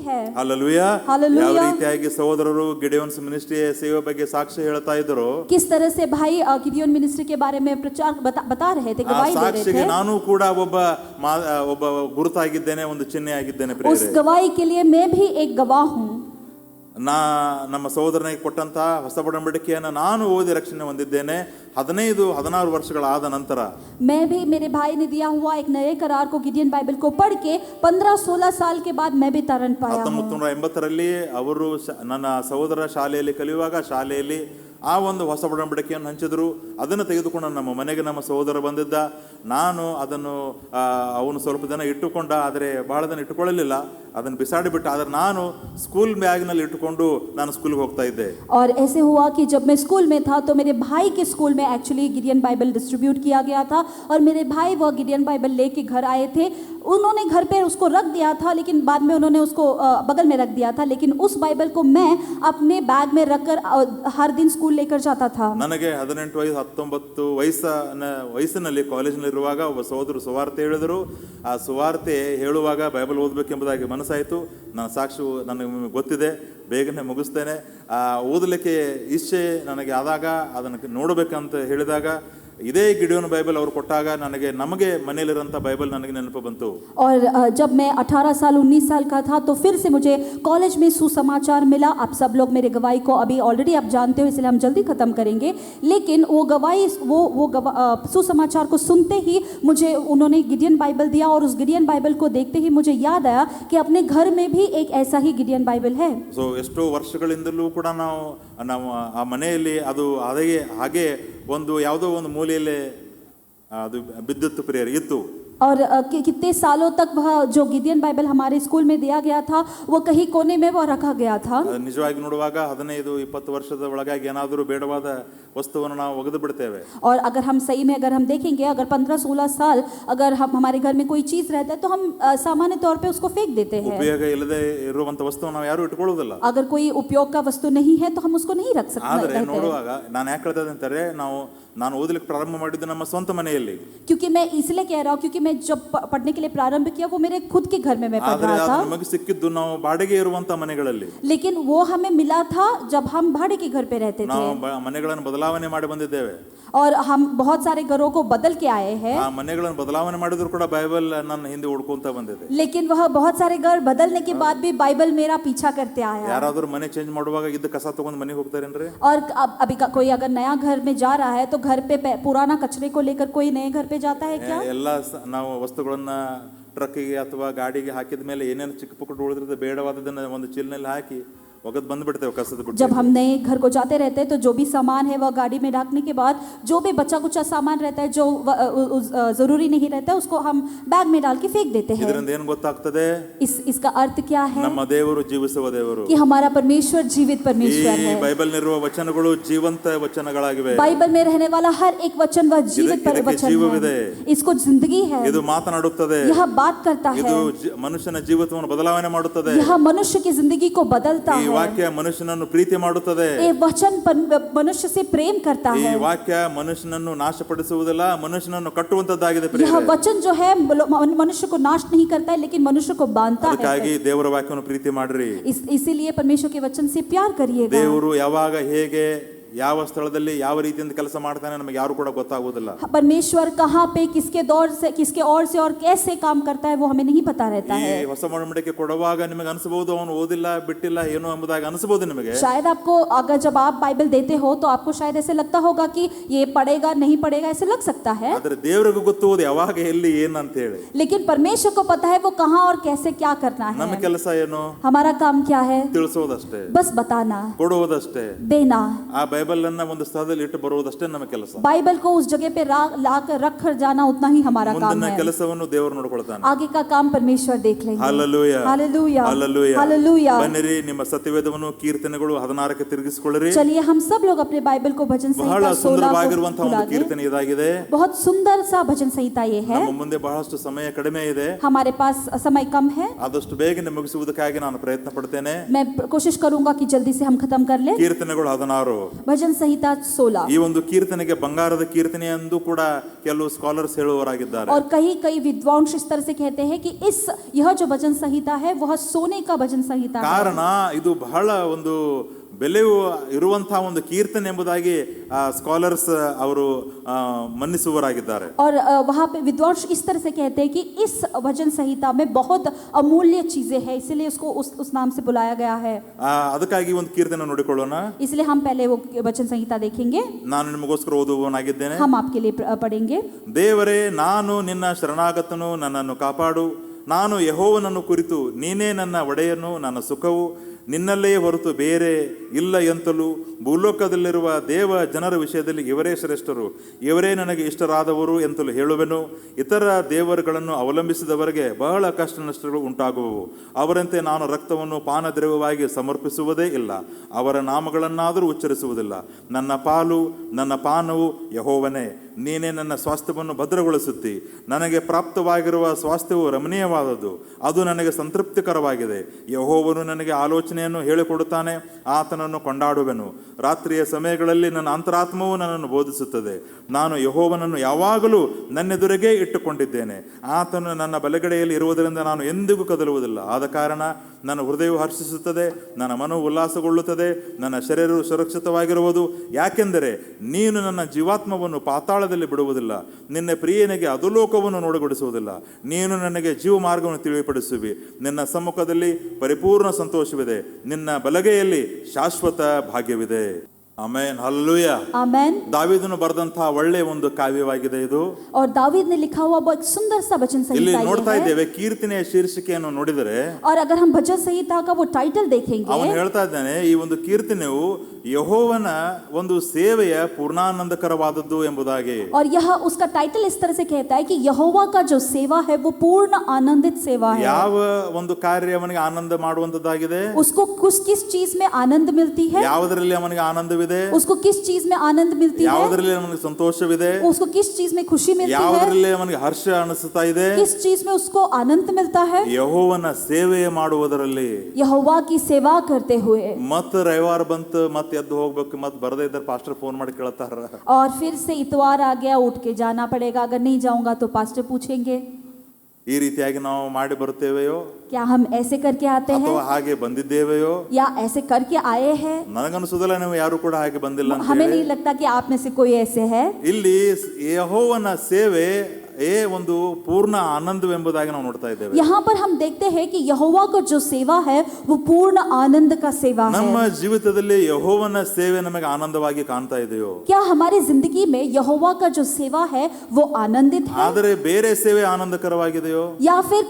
है। Hallelujah. Hallelujah. ಯಾವ ರೀತಿಯಾಗಿ ಸಹೋದರರು ಗಿಡಿಯೋನ್ಸ್ ಮಿನಿಸ್ಟ್ರಿ ಸೇವೆ ಬಗ್ಗೆ ಸಾಕ್ಷ್ಯ ಹೇಳ್ತಾ ಇದ್ರು, किस तरह से भाई गिडियोन मिनिस्ट्री के बारे में प्रचार बता रहे थे, गवाही दे रहे ಸಾಕ್ಷಿಗೆ थे। ನಾನು ಕೂಡ ಒಬ್ಬ ಗುರುತಾಗಿದ್ದೇನೆ, ಒಂದು ಚಿಹ್ನೆ ಆಗಿದ್ದೇನೆ उस ಪ್ರಿಯರೇ। गवाही के लिए मैं भी एक गवाह हूँ। ನಮ್ಮ ಸಹೋದರನಿಗೆ ಕೊಟ್ಟಂತ ಹೊಸ ಒಡಂಬಡಿಕೆಯನ್ನು ನಾನು ಓದಿ ರಕ್ಷಣೆ ಹೊಂದಿದ್ದೇನೆ 15-16 ವರ್ಷಗಳಾದ ನಂತರ। मैं भी, मेरे भाई ने दिया हुआ एक नए करार को गिडियन बाइबल को पढ़ के 15-16 साल के बाद मैं भी तरण पाया हूँ। 1980ರಲ್ಲಿ ಅವರು ನನ್ನ ಸಹೋದರ ಶಾಲೆಯಲ್ಲಿ ಕಲಿಯುವಾಗ ಶಾಲೆಯಲ್ಲಿ ಆ ಒಂದು ಹೊಸ ಒಡಂಬಡಿಕೆಯನ್ನು ಹಂಚಿದ್ರು. ಅದನ್ನು ತೆಗೆದುಕೊಂಡು ನಮ್ಮ ಮನೆಗೆ ನಮ್ಮ ಸಹೋದರ ಬಂದಿದ್ದ. ನಾನು ಅದನ್ನು ಅವನು ಸ್ವಲ್ಪ ದಿನ ಇಟ್ಟುಕೊಂಡ, ಆದರೆ ಬಹಳ ದಿನ ಇಟ್ಟುಕೊಳ್ಳಲಿಲ್ಲ, ಅದನ್ನು ಬಿಸಾಡಿಬಿಟ್ಟ. ಆದರೆ ನಾನು ಸ್ಕೂಲ್ ಬ್ಯಾಗ್ನಲ್ಲಿ ಇಟ್ಟುಕೊಂಡು ನಾನು ಸ್ಕೂಲ್ಗೆ ಹೋಗ್ತಾ ಇದ್ದೆ। और ऐसे हुआ कि जब मैं स्कूल में था तो मेरे भाई के स्कूल में एक्चुअली गिडियन बाइबल डिस्ट्रीब्यूट किया गया था, और मेरे भाई वह गिडियन बाइबल लेके घर आए थे। उन्होंने घर पे उसको रख दिया था, लेकिन बाद में उन्होंने उसको बगल में रख दिया था, लेकिन उस बाइबल को मैं अपने बैग में रखकर हर दिन स्कूल लेकर जाता था। ನನಗೆ 18-19 ವಯಸ್ಸಿನಲ್ಲಿ ಕಾಲೇಜಿನಲ್ಲಿರುವಾಗ ಒಬ್ಬ ಸಹೋದರು ಸುವಾರ್ತೆ ಹೇಳಿದರು. ಆ ಸುವಾರ್ತೆ ಹೇಳುವಾಗ ಬೈಬಲ್ ಓದಬೇಕೆಂಬುದಾಗಿ ಮನಸ್ಸಾಯಿತು. ನನ್ನ ಸಾಕ್ಷಿ ನನಗೆ ಗೊತ್ತಿದೆ, ಬೇಗನೆ ಮುಗಿಸ್ತೇನೆ. ಓದಲಿಕ್ಕೆ ಇಚ್ಛೆ ನನಗೆ ಆದಾಗ ಅದನ್ನು ನೋಡಬೇಕಂತ ಹೇಳಿದಾಗ ಇದೇ ಗಿಡಿಯೋನ್ ಬೈಬಲ್ ಅವರು ಕೊಟ್ಟಾಗ ನಮಗೆ ಮನೆಯಲ್ಲಿರೋಂಥ ಬೈಬಲ್ ನನಗೆ ನೆನಪು ಬಂತು। और जब मैं 18 साल 19 साल का था तो फिर से मुझे कॉलेज में सुसमाचार मिला। आप सब लोग मेरे गवाही को अभी ऑलरेडी आप जानते हो, इसलिए हम जल्दी ख़त्म करेंगे। लेकिन वो गवाही सुसमाचार को सुनते ही मुझे उन्होंने गिडियन बाइबल दिया, और उस गिडियन बाइबल को देखते ही मुझे याद आया कि अपने घर में भी एक ऐसा ही गिडियन बाइबल है। ಸೊ ಎಷ್ಟೋ ವರ್ಷಗಳಿಂದಲೂ ಕೂಡ ನಾವು ಆ ಮನೆಯಲ್ಲಿ ಅದು ಹಾಗೆ ಒಂದು ಯಾವುದೋ ಒಂದು ಮೂಲೆಯಲ್ಲಿ ಅದು ಬಿದ್ದಿತ್ತು ಪ್ರಿಯರೇ, ಇತ್ತು। और कितने सालों तक वह जो गिडियन बाइबल हमारे स्कूल में दिया गया था वो कहीं कोने में वो रखा गया था। ನಿಜವಾಗಿ ನೋಡುವಾಗ 15-20 ವರ್ಷದ ಒಳಗಾಗಿ ಏನಾದರೂ ಬೇಡವಾದ ವಸ್ತುವನ್ನು ನಾವು ಒಗೆದು ಬಿಡ್ತೇವೆ। और अगर हम सही में अगर हम देखेंगे, अगर 15-16 साल अगर हम हमारे घर में कोई चीज रहता है तो हम सामान्य तौर पे उसको फेंक देते हैं। ಉಪಯೋಗ ಇಲ್ಲದೆ ಇರುವಂತ ವಸ್ತುವನ್ನು ನಾವು ಯಾರು ಇಟ್ಕೊಳ್ಳೋದಿಲ್ಲ। अगर कोई उपयोग का वस्तु नहीं है तो हम उसको नहीं रख सकते। ಆದರೆ ನೋಡುವಾಗ ನಾನು ಯಾಕೆ ಹೇಳ್ತಾ ಇದ್ದೇನೆ, ನಾನು ಓದಲಿಕ್ಕೆ ಪ್ರಾರಂಭ ಮಾಡಿದ್ದು ನಮ್ಮ ಸ್ವಂತ ಮನೆಯಲ್ಲಿ। क्योंकि मैं इसलिए कह रहा हूँ क्योंकि मैं जब पढ़ने के लिए प्रारंभ किया वो मेरे खुद के घर में मैं पढ़ रहा था। ನಮಗೆ ಸಿಕ್ಕಿದ್ದು ನಾವು ಬಾಡಿಗೆ ಇರುವಂತ ಮನೆಗಳಲ್ಲಿ, लेकिन वो हमें मिला था जब हम भाड़े के घर पे रहते थे। ನಾವು ಮನೆಗಳನ್ನು ಬದಲಾವಣೆ ಮಾಡಿ ಬಂದಿದ್ದೇವೆ। और हम बहुत सारे घरों को बदल के आए हैं। ಆ ಮನೆಗಳನ್ನು ಬದಲಾವಣೆ ಮಾಡಿದ್ರು ಕೂಡ ಬೈಬಲ್ ನನ್ನ ಹಿಂದೆ ಹುಡ್ಕೊಂತ ಬಂದಿದೆ। लेकिन वह बहुत सारे घर बदलने के बाद भी बाइबल मेरा पीछा करते आया। ಯಾರಾದರೂ ಮನೆ ಚೇಂಜ್ ಮಾಡುವಾಗ ಇದ್ದ ಕಸ ತಗೊಂಡು ಮನೆಗೆ ಹೋಗ್ತಾರೇನ್ರಿ? और अभी कोई अगर नया घर में जा रहा है तो घर पे पुराना कचरे को लेकर कोई नए घर पे जाता है क्या? ಎಲ್ಲ ನಾವು ವಸ್ತುಗಳನ್ನ ಟ್ರಕ್ಕಿಗೆ ಅಥವಾ ಗಾಡಿಗೆ ಹಾಕಿದ ಮೇಲೆ ಏನೇನು ಚಿಕ್ಕ ಪುಕ್ಕಟ್ಟು ಉಳಿದಿರುತ್ತೆ ಬೇಡವಾದದನ್ನ ಒಂದು ಚೀಲನಲ್ಲಿ ಹಾಕಿ जब हम नए घर को जाते रहते हैं तो जो भी सामान है वह गाड़ी में ढकने के बाद जो भी बचा कुचा सामान रहता है जो जरूरी नहीं रहता है उसको हम बैग में डाल के फेंक देते हैं। इसका अर्थ क्या है? कि हमारा परमेश्वर जीवित परमेश्वर है। बाइबल में रहने वाला हर एक वचन वह जीवित वचन है। इसको जिंदगी है, यह बात करता है, यह मनुष्य की जिंदगी को बदलता है। ವಾಕ್ಯ ಮನುಷ್ಯನನ್ನು ಪ್ರೀತಿ ಮಾಡುತ್ತದೆ। ये वचन मनुष्य से प्रेम करता है। ಈ ವಾಕ್ಯ ಮನುಷ್ಯನನ್ನು ನಾಶಪಡಿಸುವುದಿಲ್ಲ, ಮನುಷ್ಯನನ್ನು ಕಟ್ಟುವಂತದ್ದಾಗಿದೆ। यह वचन जो है मनुष्य को नाश नहीं करता है लेकिन मनुष्य को बांधता है। ಅದಕ್ಕಾಗಿ ದೇವರ ವಾಕ್ಯವನ್ನು ಪ್ರೀತಿ ಮಾಡಿರಿ। इसीलिए परमेश्वर के वचन से प्यार करिएगा। ದೇವರು ಯಾವಾಗ ಹೇಗೆ ಯಾವ ಸ್ಥಳದಲ್ಲಿ ಯಾವ ರೀತಿಯಿಂದ ಕೆಲಸ ಮಾಡ್ತಾನೆ ನಮಗೆ ಯಾರು ಕೂಡ ಗೊತ್ತಾಗೋದಿಲ್ಲ। परमेश्वर कहां पे किसके दौर से किसके ओर से और कैसे काम करता है वो हमें नहीं पता रहता है। ಈ ಹೊಸ ಒಡಂಬಡಿಕೆ ಕೊಡುವಾಗ ನಿಮಗೆ ಅನಿಸಬಹುದು ಅವನು ಓದಿಲ್ಲ ಬಿಟ್ಟಿಲ್ಲ ಏನೋ ಎಂಬುದಾಗಿ ಅನಿಸಬಹುದು ನಿಮಗೆ। शायद आपको अगर जब आप बाइबल देते हो तो आपको शायद ऐसे लगता होगा कि ये पढ़ेगा नहीं पढ़ेगा, ऐसे लग सकता है। ಆದರೆ ದೇವರಿಗೆ ಗೊತ್ತು ಯಾವಾಗ ಎಲ್ಲಿ ಏನು ಅಂತ ಹೇಳಿ। लेकिन परमेश्वर को पता है वो कहां और कैसे क्या करना है। ನಮ್ಮ ಕೆಲಸ ಏನು? हमारा काम क्या है? ತಿಳಿಸೋದಷ್ಟೇ, बस बताना, ಕೊಡುವುದಷ್ಟೇ, देना। ಆ ಬೈಬಲ್ ಅನ್ನು ಒಂದು ಸ್ಥಳದಲ್ಲಿ ಇಟ್ಟು ಬರುವುದಷ್ಟೇ ನಮ್ಮ ಕೆಲಸ। बाइबल को उस जगह पे लाकर रख कर जाना उतना ही हमारा काम ಮುಂದಿನ है। ಕೆಲಸವನ್ನು ದೇವರು ನೋಡಿಕೊಳ್ಳುತ್ತಾನೆ। आगे का काम परमेश्वर देख लेंगे। Hallelujah, hallelujah, hallelujah, hallelujah. ಬನ್ನಿರಿ ನಿಮ್ಮ ಸತ್ಯವೇದವನ್ನು ಕೀರ್ತನೆಗಳು 16ಕ್ಕೆ ತಿರುಗಿಸಿಕೊಳ್ಳಿರಿ। चलिए हम सब लोग अपने बाइबल को भजन संहिता 16 ಬಹಳ ಸುಂದರವಾಗಿರುವಂತಹ ಒಂದು ಕೀರ್ತನೆ ಇದಾಗಿದೆ। बहुत सुंदर सा भजन संहिता ये है। ನಮ್ಮ ಮುಂದೆ ಬಹಳಷ್ಟು ಸಮಯ ಕಡಿಮೆ ಇದೆ, हमारे पास समय कम है। ಆದಷ್ಟು ಬೇಗನೆ ಮುಗಿಸುವುದಕ್ಕಾಗಿ ನಾನು ಪ್ರಯತ್ನ ಪಡ್ತೇನೆ। मैं कोशिश करूंगा कि जल्दी से हम खत्म कर ले। ಕೀರ್ತನೆಗಳು 16 भजन संहिता 16। ಈ ಒಂದು ಕೀರ್ತನೆಗೆ ಬಂಗಾರದ ಕೀರ್ತನೆ ಎಂದು ಕೂಡ ಕೆಲವು ಸ್ಕಾಲರ್ಸ್ ಹೇಳುವವರಾಗಿದ್ದಾರೆ. और कई विद्वांस इस तरह से कहते हैं कि यह जो भजन संहिता है वह सोने का भजन संहिता है। ಕಾರಣ ಇದು ಬಹಳ ಒಂದು ಬೆಲೆಯು ಇರುವಂತಹ ಒಂದು ಕೀರ್ತನೆ ಎಂಬುದಾಗಿ ಸ್ಕಾಲರ್ಸ್ ಅವರು ಮನ್ನಿಸುವವರಾಗಿದ್ದಾರೆ. और वहाँ पे विद्वांस इस तरह से कहते हैं कि इस भजन संहिता में बहुत अमूल्य चीजें हैं, इसलिए उसको उस नाम से बुलाया गया है। ಅದಕ್ಕಾಗಿ ಒಂದು ಕೀರ್ತನೆ ನೋಡಿಕೊಳ್ಳೋಣ. इसलिए हम पहले वो भजन संहिता देखेंगे। ನಾನು ನಿಮಗೋಸ್ಕರ ಓದುವವನಾಗಿದ್ದೇನೆ. हम आपके लिए पढ़ेंगे। ದೇವರೇ, ನಾನು ನಿನ್ನ ಶರಣಾಗತನು, ನನ್ನನ್ನು ಕಾಪಾಡು. ನಾನು ಯೆಹೋವನನ್ನು ಕುರಿತು, ನೀನೇ ನನ್ನ ಒಡೆಯನು, ನನ್ನ ಸುಖವು ನಿನ್ನಲ್ಲೇ ಹೊರತು ಬೇರೆ ಇಲ್ಲ ಎಂತಲೂ, ಭೂಲೋಕದಲ್ಲಿರುವ ದೇವ ಜನರ ವಿಷಯದಲ್ಲಿ ಇವರೇ ಶ್ರೇಷ್ಠರು, ಇವರೇ ನನಗೆ ಇಷ್ಟರಾದವರು ಎಂತಲೂ ಹೇಳುವೆನು. ಇತರ ದೇವರುಗಳನ್ನು ಅವಲಂಬಿಸಿದವರಿಗೆ ಬಹಳ ಕಷ್ಟ ನಷ್ಟಗಳು ಉಂಟಾಗುವವು. ಅವರಂತೆ ನಾನು ರಕ್ತವನ್ನು ಪಾನದ್ರವ್ಯವಾಗಿ ಸಮರ್ಪಿಸುವುದೇ ಇಲ್ಲ, ಅವರ ನಾಮಗಳನ್ನಾದರೂ ಉಚ್ಚರಿಸುವುದಿಲ್ಲ. ನನ್ನ ಪಾಲು ನನ್ನ ಪಾನವು ಯೆಹೋವನೇ, ನೀನೇ ನನ್ನ ಸ್ವಾಸ್ಥ್ಯವನ್ನು ಭದ್ರಗೊಳಿಸುತ್ತಿ. ನನಗೆ ಪ್ರಾಪ್ತವಾಗಿರುವ ಸ್ವಾಸ್ಥ್ಯವು ರಮಣೀಯವಾದದ್ದು, ಅದು ನನಗೆ ಸಂತೃಪ್ತಿಕರವಾಗಿದೆ. ಯೆಹೋವನು ನನಗೆ ಆಲೋಚನೆಯನ್ನು ಹೇಳಿಕೊಡುತ್ತಾನೆ, ಆತನನ್ನು ಕೊಂಡಾಡುವೆನು. ರಾತ್ರಿಯ ಸಮಯಗಳಲ್ಲಿ ನನ್ನ ಅಂತರಾತ್ಮವು ನನ್ನನ್ನು ಬೋಧಿಸುತ್ತದೆ. ನಾನು ಯೆಹೋವನನ್ನು ಯಾವಾಗಲೂ ನನ್ನೆದುರಿಗೆ ಇಟ್ಟುಕೊಂಡಿದ್ದೇನೆ. ಆತನು ನನ್ನ ಬಲಗಡೆಯಲ್ಲಿ ಇರುವುದರಿಂದ ನಾನು ಎಂದಿಗೂ ಕದಲುವುದಿಲ್ಲ. ಆದ ಕಾರಣ ನನ್ನ ಹೃದಯವು ಹರ್ಷಿಸುತ್ತದೆ, ನನ್ನ ಮನವು ಉಲ್ಲಾಸಗೊಳ್ಳುತ್ತದೆ, ನನ್ನ ಶರೀರವು ಸುರಕ್ಷಿತವಾಗಿರುವುದು. ಯಾಕೆಂದರೆ ನೀನು ನನ್ನ ಜೀವಾತ್ಮವನ್ನು ಪಾತಾಳದಲ್ಲಿ ಬಿಡುವುದಿಲ್ಲ, ನಿನ್ನ ಪ್ರಿಯನಿಗೆ ಅಧೋಲೋಕವನ್ನು ನೋಡಗೊಡಿಸುವುದಿಲ್ಲ. ನೀನು ನನಗೆ ಜೀವ ಮಾರ್ಗವನ್ನು ತಿಳಿಯಪಡಿಸುವಿ. ನಿನ್ನ ಸಮ್ಮುಖದಲ್ಲಿ ಪರಿಪೂರ್ಣ ಸಂತೋಷವಿದೆ, ನಿನ್ನ ಬಲಗೈಯಲ್ಲಿ ಶಾಶ್ವತ ಭಾಗ್ಯವಿದೆ. Amen, hallelujah, amen. ದಾವೀದನು ಬರೆದಂತಹ ಒಳ್ಳೆಯ ಒಂದು ಕಾವ್ಯವಾಗಿದೆ ಇದು. और दावीद ने लिखा हुआ बहुत सुंदर सा भजन ಇಲ್ಲಿ संहिता ನೋಡ್ತಾ है। ಇದ್ದೇವೆ ಕೀರ್ತನೆಯ ಶೀರ್ಷಿಕೆಯನ್ನು ನೋಡಿದರೆ, और अगर हम भजन संहिता का वो टाइटल देखेंगे, ಅವನು ಹೇಳ್ತಾ ಇದ್ದಾನೆ, ಈ ಒಂದು ಕೀರ್ತನೆಯು ಯೆಹೋವನ ಒಂದು ಸೇವೆಯ ಪೂರ್ಣಾನಂದಕರವಾದದ್ದು ಎಂಬುದಾಗಿ. और यह उसका टाइटल इस तरह से कहता है कि यहोवा का जो सेवा है वो पूर्ण आनंदित सेवा है। ಯಾವ ಒಂದು ಕಾರ್ಯ ಅವನಿಗೆ ಆನಂದ ಮಾಡುವಂತದ್ದಾಗಿದೆ? उसको किस चीज में आनंद मिलती है? ಯಾವುದರಲ್ಲಿ ಅವನಿಗೆ ಆನಂದವಿದೆ? उसको किस चीज में आनंद मिलती है? ಯಾವುದರಲ್ಲಿ ಅವನಿಗೆ ಸಂತೋಷವಿದೆ? उसको किस चीज में खुशी मिलती है? ಯಾವುದರಲ್ಲಿ ಅವನಿಗೆ ಹರ್ಷ ಅನಿಸುತ್ತಾ ಇದೆ? किस चीज में उसको आनंद मिलता है? ಯೆಹೋವನ ಸೇವೆ ಮಾಡುವುದರಲ್ಲಿ. यहोवा की सेवा करते हुए। ಮತ್ತೆ ರವಿವಾರ ಬಂತು, ಮತ್ತೆ ಎದ್ದು ಹೋಗ್ಬೇಕು, ಮತ್ತೆ ಬರದೇ ಇದ್ದರೆ ಪಾಸ್ಟರ್ ಫೋನ್ ಮಾಡಿ ಕೇಳ್ತಾರ. और फिर से इतवार आ गया, उठ के जाना पड़ेगा, अगर नहीं जाऊंगा तो पास्टर पूछेंगे। ಈ ರೀತಿಯಾಗಿ ನಾವು ಮಾಡಿ ಬರುತ್ತೇವೆಯೋ? क्या हम ऐसे करके आते हैं? ಅಥವಾ ಹಾಗೆ ಬಂದಿದ್ದೇವೆಯೋ? या ऐसे करके आए हैं? ನನಗನ್ನಿಸುವುದಿಲ್ಲ ನೀವು ಯಾರು ಕೂಡ ಹಾಗೆ ಬಂದಿಲ್ಲ ಅಂತ. हमें नहीं लगता कि आप में से कोई ऐसे है। ಇಲ್ಲಿ ಯೆಹೋವನ ಸೇವೆ ಒಂದು ಪೂರ್ಣ ಆನಂದವೆಂಬುದಾಗಿ ನಾವು ನೋಡ್ತಾ ಇದ್ದೇವೆ. यहाँ पर हम देखते हैं कि यहोवा का जो सेवा है वो पूर्ण आनंद का सेवा है। ನಮ್ಮ ಜೀವಿತದಲ್ಲಿ ಯೆಹೋವನ ಸೇವೆ ನಮಗೆ ಆನಂದವಾಗಿ ಕಾಣ್ತಾ ಇದೆಯೋ? क्या हमारी जिंदगी में यहोवा का जो सेवा है वो आनंदित है? ಆದರೆ ಬೇರೆ ಸೇವೆ ಆನಂದಕರವಾಗಿದೆಯೋ? या फिर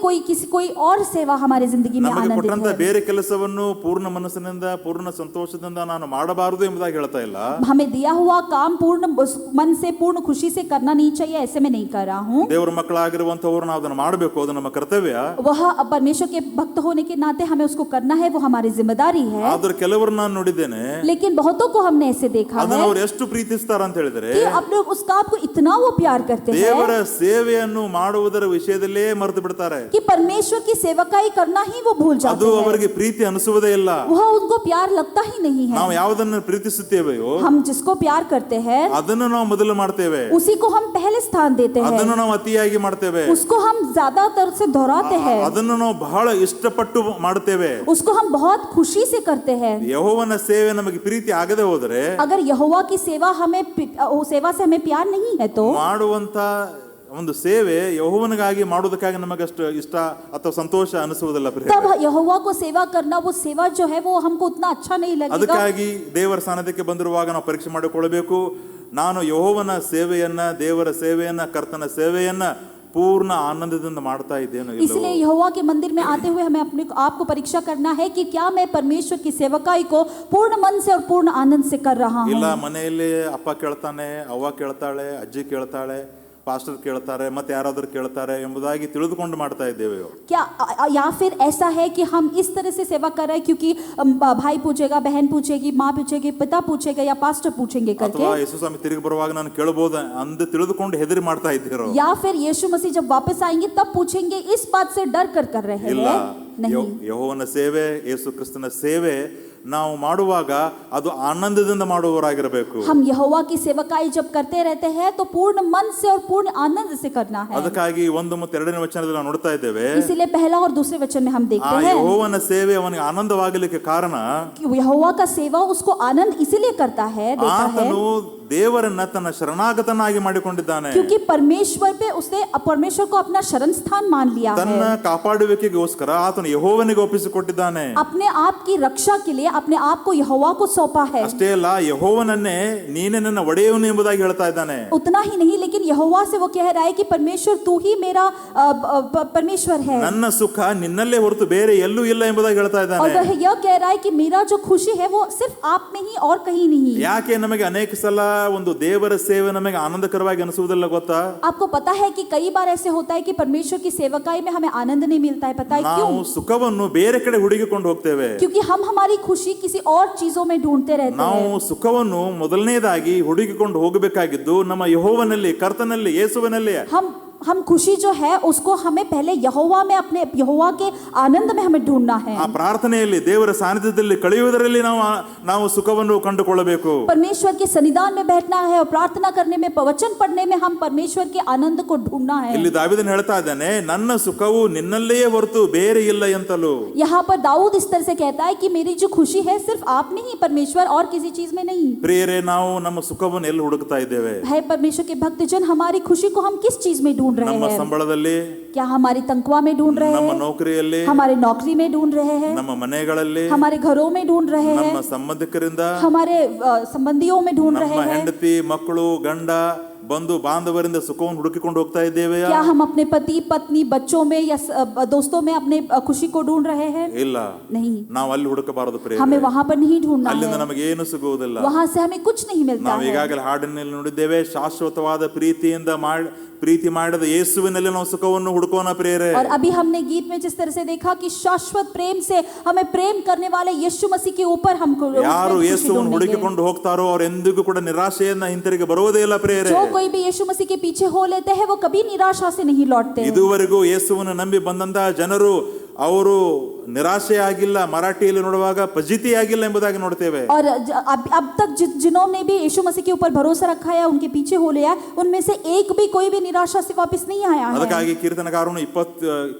कोई और सेवा हमारी जिंदगी में ನಮಗೆ आनंदित ಕೊಟ್ಟಂತ है? ಬೇರೆ ಕೆಲಸವನ್ನು ಪೂರ್ಣ ಮನಸ್ಸಿನಿಂದ ಪೂರ್ಣ ಸಂತೋಷದಿಂದ ನಾನು ಮಾಡಬಾರದು ಎಂಬುದಾಗಿ ಹೇಳ್ತಾ ಇಲ್ಲ. हमें दिया हुआ काम पूर्ण मन से पूर्ण खुशी से करना नहीं चाहिए, ऐसे में नहीं कर रहा हूँ। ದೇವರ ಮಕ್ಕಳಾಗಿರುವಂತವರು ನಾವು ಅದನ್ನು ಮಾಡಬೇಕು, ಅದು ನಮ್ಮ ಕರ್ತವ್ಯ. वह परमेश्वर के भक्त होने के नाते हमें उसको करना है, वो हमारी जिम्मेदारी है। ಆದ್ರೆ ಕೆಲವರು ನಾನು ನೋಡಿದ್ದೇನೆ, लेकिन बहुतों को हमने ऐसे देखा ಅದನ್ನು है ಅವರು ಎಷ್ಟು ಪ್ರೀತಿಸ್ತಾರ ಅಂತ ಹೇಳಿದ್ರೆ, कि अपने उस काम को इतना वो प्यार करते ದೇವರ हैं ಸೇವೆಯನ್ನು ಮಾಡುವುದರ ವಿಷಯದಲ್ಲೇ ಮರೆತು ಬಿಡ್ತಾರೆ. कि परमेश्वर की सेवकाई करना ही वो भूल जाते ಅದು हैं। ಅವರಿಗೆ ಪ್ರೀತಿ ಅನಿಸುವುದೇ ಇಲ್ಲ. वह उनको प्यार लगता ही नहीं है। ನಾವು ಯಾವುದನ್ನು ಪ್ರೀತಿಸುತ್ತೇವೆಯೋ हम जिसको प्यार करते हैं ಅದನ್ನು ನಾವು ಮೊದಲು ಮಾಡ್ತೇವೆ, उसी को हम पहले स्थान देते हैं, ಅದನ್ನು ನಾವು ಅತಿಯಾಗಿ ಮಾಡ್ತೇವೆ, उसको हम ज्यादातर से दोहराते हैं, ಅದನ್ನು ನಾವು ಬಹಳ ಇಷ್ಟಪಟ್ಟು ಮಾಡುತ್ತೇವೆ. उसको हम बहुत खुशी से करते हैं। ಯೆಹೋವನ ಸೇವೆ ನಮಗೆ ಪ್ರೀತಿ ಆಗದೆ ಹೋದರೆ, अगर यहोवा की सेवा सेवा से हमें प्यार नहीं है तो ಮಾಡುವಂತ ಒಂದು ಸೇವೆ ಯೆಹೋವನಿಗಾಗಿ ಮಾಡುವುದಕ್ಕಾಗಿ ನಮಗಷ್ಟು ಇಷ್ಟ ಅಥವಾ ಸಂತೋಷ ಅನಿಸುವುದಿಲ್ಲ. तब यहोवा को सेवा करना, वो सेवा जो है वो हमको उतना अच्छा नहीं लगेगा। ಅದಕ್ಕಾಗಿ ದೇವರ ಸಾನ್ನಿಧ್ಯಕ್ಕೆ ಬಂದಿರುವಾಗ ನಾವು ಪರೀಕ್ಷೆ ಮಾಡಿಕೊಳ್ಳಬೇಕು, ನಾನು ಯೆಹೋವನ ಸೇವೆಯನ್ನ, ದೇವರ ಸೇವೆಯನ್ನ, ಕರ್ತನ ಸೇವೆಯನ್ನ पूर्ण आनंदದಿಂದ ಮಾಡ್ತಾ ಇದ್ದೇನೋ ಇಲ್ಲವೋ. इसलिए यहोवा के मंदिर में आते हुए हमें अपने आप को परीक्षा करना है कि क्या मैं परमेश्वर की सेवकाई को पूर्ण मन से और पूर्ण आनंद से कर रहा हूँ. ಇಲ್ಲ ಮನೆಯಲ್ಲಿ ಅಪ್ಪ ಕೇಳ್ತಾನೆ, ಅವ್ವ ಕೇಳ್ತಾಳೆ, ಅಜ್ಜಿ ಕೇಳ್ತಾಳೆ, ಪಾಸ್ಟರ್ ಕೇಳ್ತಾರೆ, ಮತ್ತೆ ಯಾರಾದರೂ ಕೇಳ್ತಾರೆ ಎಂಬುದಾಗಿ ತಿಳಿದುಕೊಂಡು ಮಾಡ್ತಾ ಇದ್ದೇವೆ. क्या या फिर ऐसा है कि हम इस तरह से सेवा कर रहे हैं क्योंकि भाई पूछेगा, बहन पूछेगी, माँ पूछेगी, पिता पूछेगा या पास्टर पूछेंगे करके, ಅಥವಾ ಯೇಸು ಸ್ವಾಮಿ ತಿರುಗಿ ಬರುವಾಗ ನಾನು ಕೇಳಬಹುದು ಅಂದು ತಿಳಿದುಕೊಂಡು ಹೆದರಿ ಮಾಡ್ತಾ ಇದ್ದೀರೋ? या फिर यीशु मसीह जब वापस आएंगे तब पूछेंगे, इस बात से डर कर रहे हैं? ಇಲ್ಲ, नहीं. ಯೆಹೋವನ ಸೇವೆ, ಯೇಸು ಕ್ರಿಸ್ತನ ಸೇವೆ ನಾವು ಮಾಡುವಾಗ ಅದು ಆನಂದದಿಂದ ಮಾಡುವವರಾಗಿರಬೇಕು. हम यहोवा की सेवकाई जब करते रहते हैं तो पूर्ण मन से और पूर्ण आनंद से करना है. ಅದಕ್ಕಾಗಿ 1 ಮತ್ತು 2ನೇ ವಚನದಲ್ಲಿ ನಾವು ನೋಡ್ತಾ ಇದ್ದೇವೆ, इसीलिए पहला और दूसरे वचन में हम ಆ देखते हैं ಯೆಹೋವನ ಸೇವೆ ಅವನಿಗೆ ಆನಂದವಾಗಲಿಕ್ಕೆ ಕಾರಣ कि यहोवा का सेवा उसको आनंद इसीलिए करता है, देता है ಆತನು ದೇವರನ್ನ ತನ್ನ ಶರಣಾಗತನಾಗಿ ಮಾಡಿಕೊಂಡಿದ್ದಾನೆ. क्योंकि परमेश्वर पे उसने परमेश्वर को अपना शरण स्थान मान लिया ತನ್ನ है. ಕಾಪಾಡುವಿಕೆಗೋಸ್ಕರ ಆತನು ಯೆಹೋವನಿಗೆ ಒಪ್ಪಿಸಿಕೊಟ್ಟಿದ್ದಾನೆ. अपने आप की रक्षा के लिए अपने आप को यहोवा को सौंपा है. ಅಷ್ಟೇ ಅಲ್ಲ, ಯೆಹೋವನನ್ನೇ ನೀನೇ ನನ್ನ ಒಡೆಯವನು ಎಂಬುದಾಗಿ ಹೇಳ್ತಾ ಇದ್ದಾನೆ. उतना ही नहीं, लेकिन यहोवा से वो कह रहा है कि परमेश्वर तू ही मेरा परमेश्वर है ನನ್ನ ಸುಖ ನಿನ್ನಲ್ಲೇ ಹೊರತು ಬೇರೆ ಎಲ್ಲೂ ಇಲ್ಲ ಎಂಬುದಾಗಿ ಹೇಳ್ತಾ और ಇದ್ದಾನೆ. वह यह कह रहा है कि मेरा जो खुशी है वो सिर्फ आप में ही और कहीं नहीं. ಯಾಕೆ ನಮಗೆ ಅನೇಕ ಸಲ ಒಂದು ದೇವರ ಸೇವೆ ನಮಗೆ ಆನಂದಕರವಾಗಿ ಅನಿಸುವುದಿಲ್ಲ ಗೊತ್ತಾ? आपको पता है कि कई बार ऐसे होता है कि परमेश्वर की सेवकाई में हमें आनंद नहीं मिलता है. पता है ನಾವು क्यों? ಸುಖವನ್ನು ಬೇರೆ ಕಡೆ ಹುಡುಕಿಕೊಂಡು ಹೋಗ್ತೇವೆ. क्योंकि हम हमारी खुशी किसी और चीजों में ढूंढते रहते ನಾವು हैं. ಸುಖವನ್ನು ಮೊದಲನೇದಾಗಿ ಹುಡುಕಿಕೊಂಡು ಹೋಗಬೇಕಾಗಿದ್ದು ನಮ್ಮ ಯೆಹೋವನಲ್ಲಿ, ಕರ್ತನಲ್ಲಿ, ಯೇಸುವಿನಲ್ಲಿ. हम खुशी जो है उसको हमें पहले यहोवा में, अपने यहोवा के आनंद में हमें ढूंढना है. ಆ ಪ್ರಾರ್ಥನೆಯಲ್ಲಿ, ದೇವರ ಸಾನ್ನಿಧ್ಯದಲ್ಲಿ ಕಳೆಯುವುದರಲ್ಲಿ ನಾವು ಸುಖವನ್ನು ಕಂಡುಕೊಳ್ಳಬೇಕು. परमेश्वर के सन्निधान में बैठना है और प्रार्थना करने में, वचन पढ़ने में हम परमेश्वर के आनंद को ढूंढना है. ಇಲ್ಲಿ ದಾವೀದನು ಹೇಳ್ತಾ ಇದ್ದಾನೆ, ನನ್ನ ಸುಖವು ನಿನ್ನಲ್ಲೇ ಹೊರತು ಬೇರೆ ಇಲ್ಲ ಎಂತಲೂ. यहाँ पर दाऊद इस तरह से कहता है कि मेरी जो खुशी है सिर्फ आप में ही, परमेश्वर और किसी चीज में नहीं. ಪ್ರಿಯರೇ, ನಾವು ನಮ್ಮ ಸುಖವನ್ನು ಎಲ್ಲಿ ಹುಡುಕ್ತಾ ಇದ್ದೇವೆ? है परमेश्वर के भक्तजन, हमारी खुशी को हम किस चीज में ढूंढ रहे ನಮ್ಮ हैं? ಸಂಬಳದಲ್ಲಿ, क्या हमारी तनख्वाह में ढूंढ रहे ನಮ್ಮ हैं, ನೌಕರಿಯಲ್ಲಿ, हमारे नौकरी में ढूंढ रहे हैं, ನಮ್ಮ ಮನೆಗಳಲ್ಲಿ, हमारे घरों में ढूंढ रहे ನಮ್ಮ हैं, ಸಂಬಂಧಿಕರಿಂದ, हमारे संबंधियों में ढूंढ रहे ನಮ್ಮ हैं. ಹೆಂಡತಿ, ಮಕ್ಕಳು, ಗಂಡ, ಬಂಧು ಬಾಂಧವರಿಂದ ಸುಖವನ್ನು ಹುಡುಕಿಕೊಂಡು ಹೋಗ್ತಾ ಇದ್ದೇವೆಯಾ? क्या हम अपने पति पत्नी बच्चों में या दोस्तों में अपने खुशी को ढूंढ रहे हैं? ಇಲ್ಲ, नहीं, ನಾವು ಅಲ್ಲಿ ಹುಡುಕಬಾರದು ಪ್ರಿಯರೇ. हमें वहां पर नहीं ढूंढना ಅಲ್ಲಿಂದ है. ನಮಗೆ ಏನು ಸಿಗುವುದಿಲ್ಲ. वहां से हमें कुछ नहीं मिलता ನಾವು है. ಈಗಾಗಲೇ ಹಾಡಿನಲ್ಲಿ ನೋಡಿದ್ದೇವೆ, ಶಾಶ್ವತವಾದ ಪ್ರೀತಿಯಿಂದ ಪ್ರೀತಿ ಮಾಡಿದ ಯೇಸುವಿನಲ್ಲಿ ನಾವು ಸುಖವನ್ನು ಹುಡುಕೋಣ ಪ್ರಿಯರೇ. और अभी हमने गीत में जिस तरह से देखा कि शाश्वत प्रेम से हमें प्रेम करने वाले यीशु मसीह के ऊपर हमको ಯಾರು ಯೇಸುವನ್ನು ಹುಡುಕಿಕೊಂಡು ಹೋಗ್ತಾರೋ ಅವರು ಎಂದಿಗೂ ಕೂಡ ನಿರಾಶೆಯಿಂದ ಹಿಂತಿರುಗಿ ಬರುವುದೇ ಇಲ್ಲ ಪ್ರಿಯರೇ. जो कोई भी यीशु मसीह के पीछे हो लेते हैं वो कभी निराशा से नहीं लौटते हैं. ಇದುವರೆಗೂ ಯೇಸುವನ್ನು ನಂಬಿ ಬಂದಂತಹ ಜನರು ಅವರು ನಿರಾಶೆಯಾಗಿಲ್ಲ, ಮರಾಠಿಯಲ್ಲಿ ನೋಡುವಾಗ ಫಜಿತಿಯಾಗಿಲ್ಲ ಎಂಬುದಾಗಿ ನೋಡ್ತೇವೆ. और अब तक जिन्होंने भी यीशु मसीह के ऊपर भरोसा रखा है, उनके पीछे हो लिया, उनमें से एक भी कोई भी निराशा से वापस नहीं आया है. ಅದಕ್ಕಾಗಿ ಕೀರ್ತನಕಾರನು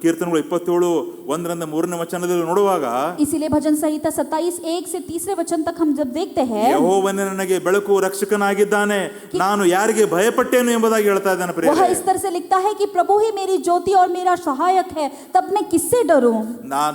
ಕೀರ್ತನೆಗಳು 27 1ರಿಂದ 3ನೇ ವಚನದಲ್ಲಿ ನೋಡುವಾಗ, इसीलिए भजन संहिता 27 1 से 3 वचन तक हम जब देखते हैं, ಯೆಹೋವನೇ ನನಗೆ ಬೆಳಕು ರಕ್ಷಕನಾಗಿದ್ದಾನೆ, ನಾನು ಯಾರಿಗೆ ಭಯಪಟ್ಟೇನು ಎಂಬುದಾಗಿ ಹೇಳ್ತಾ ಇದ್ದಾನೆ ಪ್ರಿಯರೇ. वह इस तरह से लिखता है कि प्रभु ही मेरी ज्योति और मेरा सहायक है, तब मैं किससे डरूं.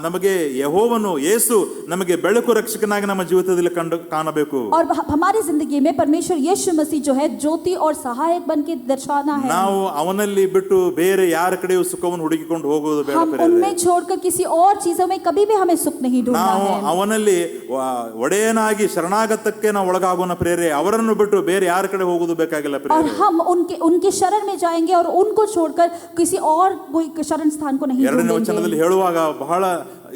ನಮಗೆ ಯೆಹೋವನು, ಯೇಸು ನಮಗೆ ಬೆಳಕು ರಕ್ಷಕನಾಗಿ ನಮ್ಮ ಜೀವಿತದಲ್ಲಿ ಕಾಣಬೇಕು. और हमारी जिंदगी में परमेश्वर यीशु मसीह जो है ज्योति और सहायक बन के दर्शाना है. ನಾವು ಅವನಲ್ಲಿ ಬಿಟ್ಟು ಬೇರೆ ಯಾರ ಕಡೆಯೂ ಸುಖವನ್ನು ಹುಡುಕಿಕೊಂಡು ಹೋಗುವುದು ಬೇಡ हम ಪ್ರಿಯರೇ. उनमें छोड़कर किसी और चीजों में कभी भी हमें सुख नहीं ढूंढना ನಾವು है. ಅವನಲ್ಲಿ ಒಡೆಯನಾಗಿ ಶರಣಾಗತಕ್ಕೆ ನಾವು ಒಳಗಾಗೋಣ ಪ್ರಿಯರೇ. ಅವರನ್ನು ಬಿಟ್ಟು ಬೇರೆ ಯಾರ ಕಡೆ ಹೋಗುವುದು ಬೇಕಾಗಿಲ್ಲ और ಪ್ರಿಯರೇ. हम उनके शरण में जाएंगे और उनको छोड़कर किसी और कोई शरण स्थान को नहीं 2ನೇ ढूंढेंगे. ವಚನದಲ್ಲಿ ಹೇಳುವಾಗ ಬಹಳ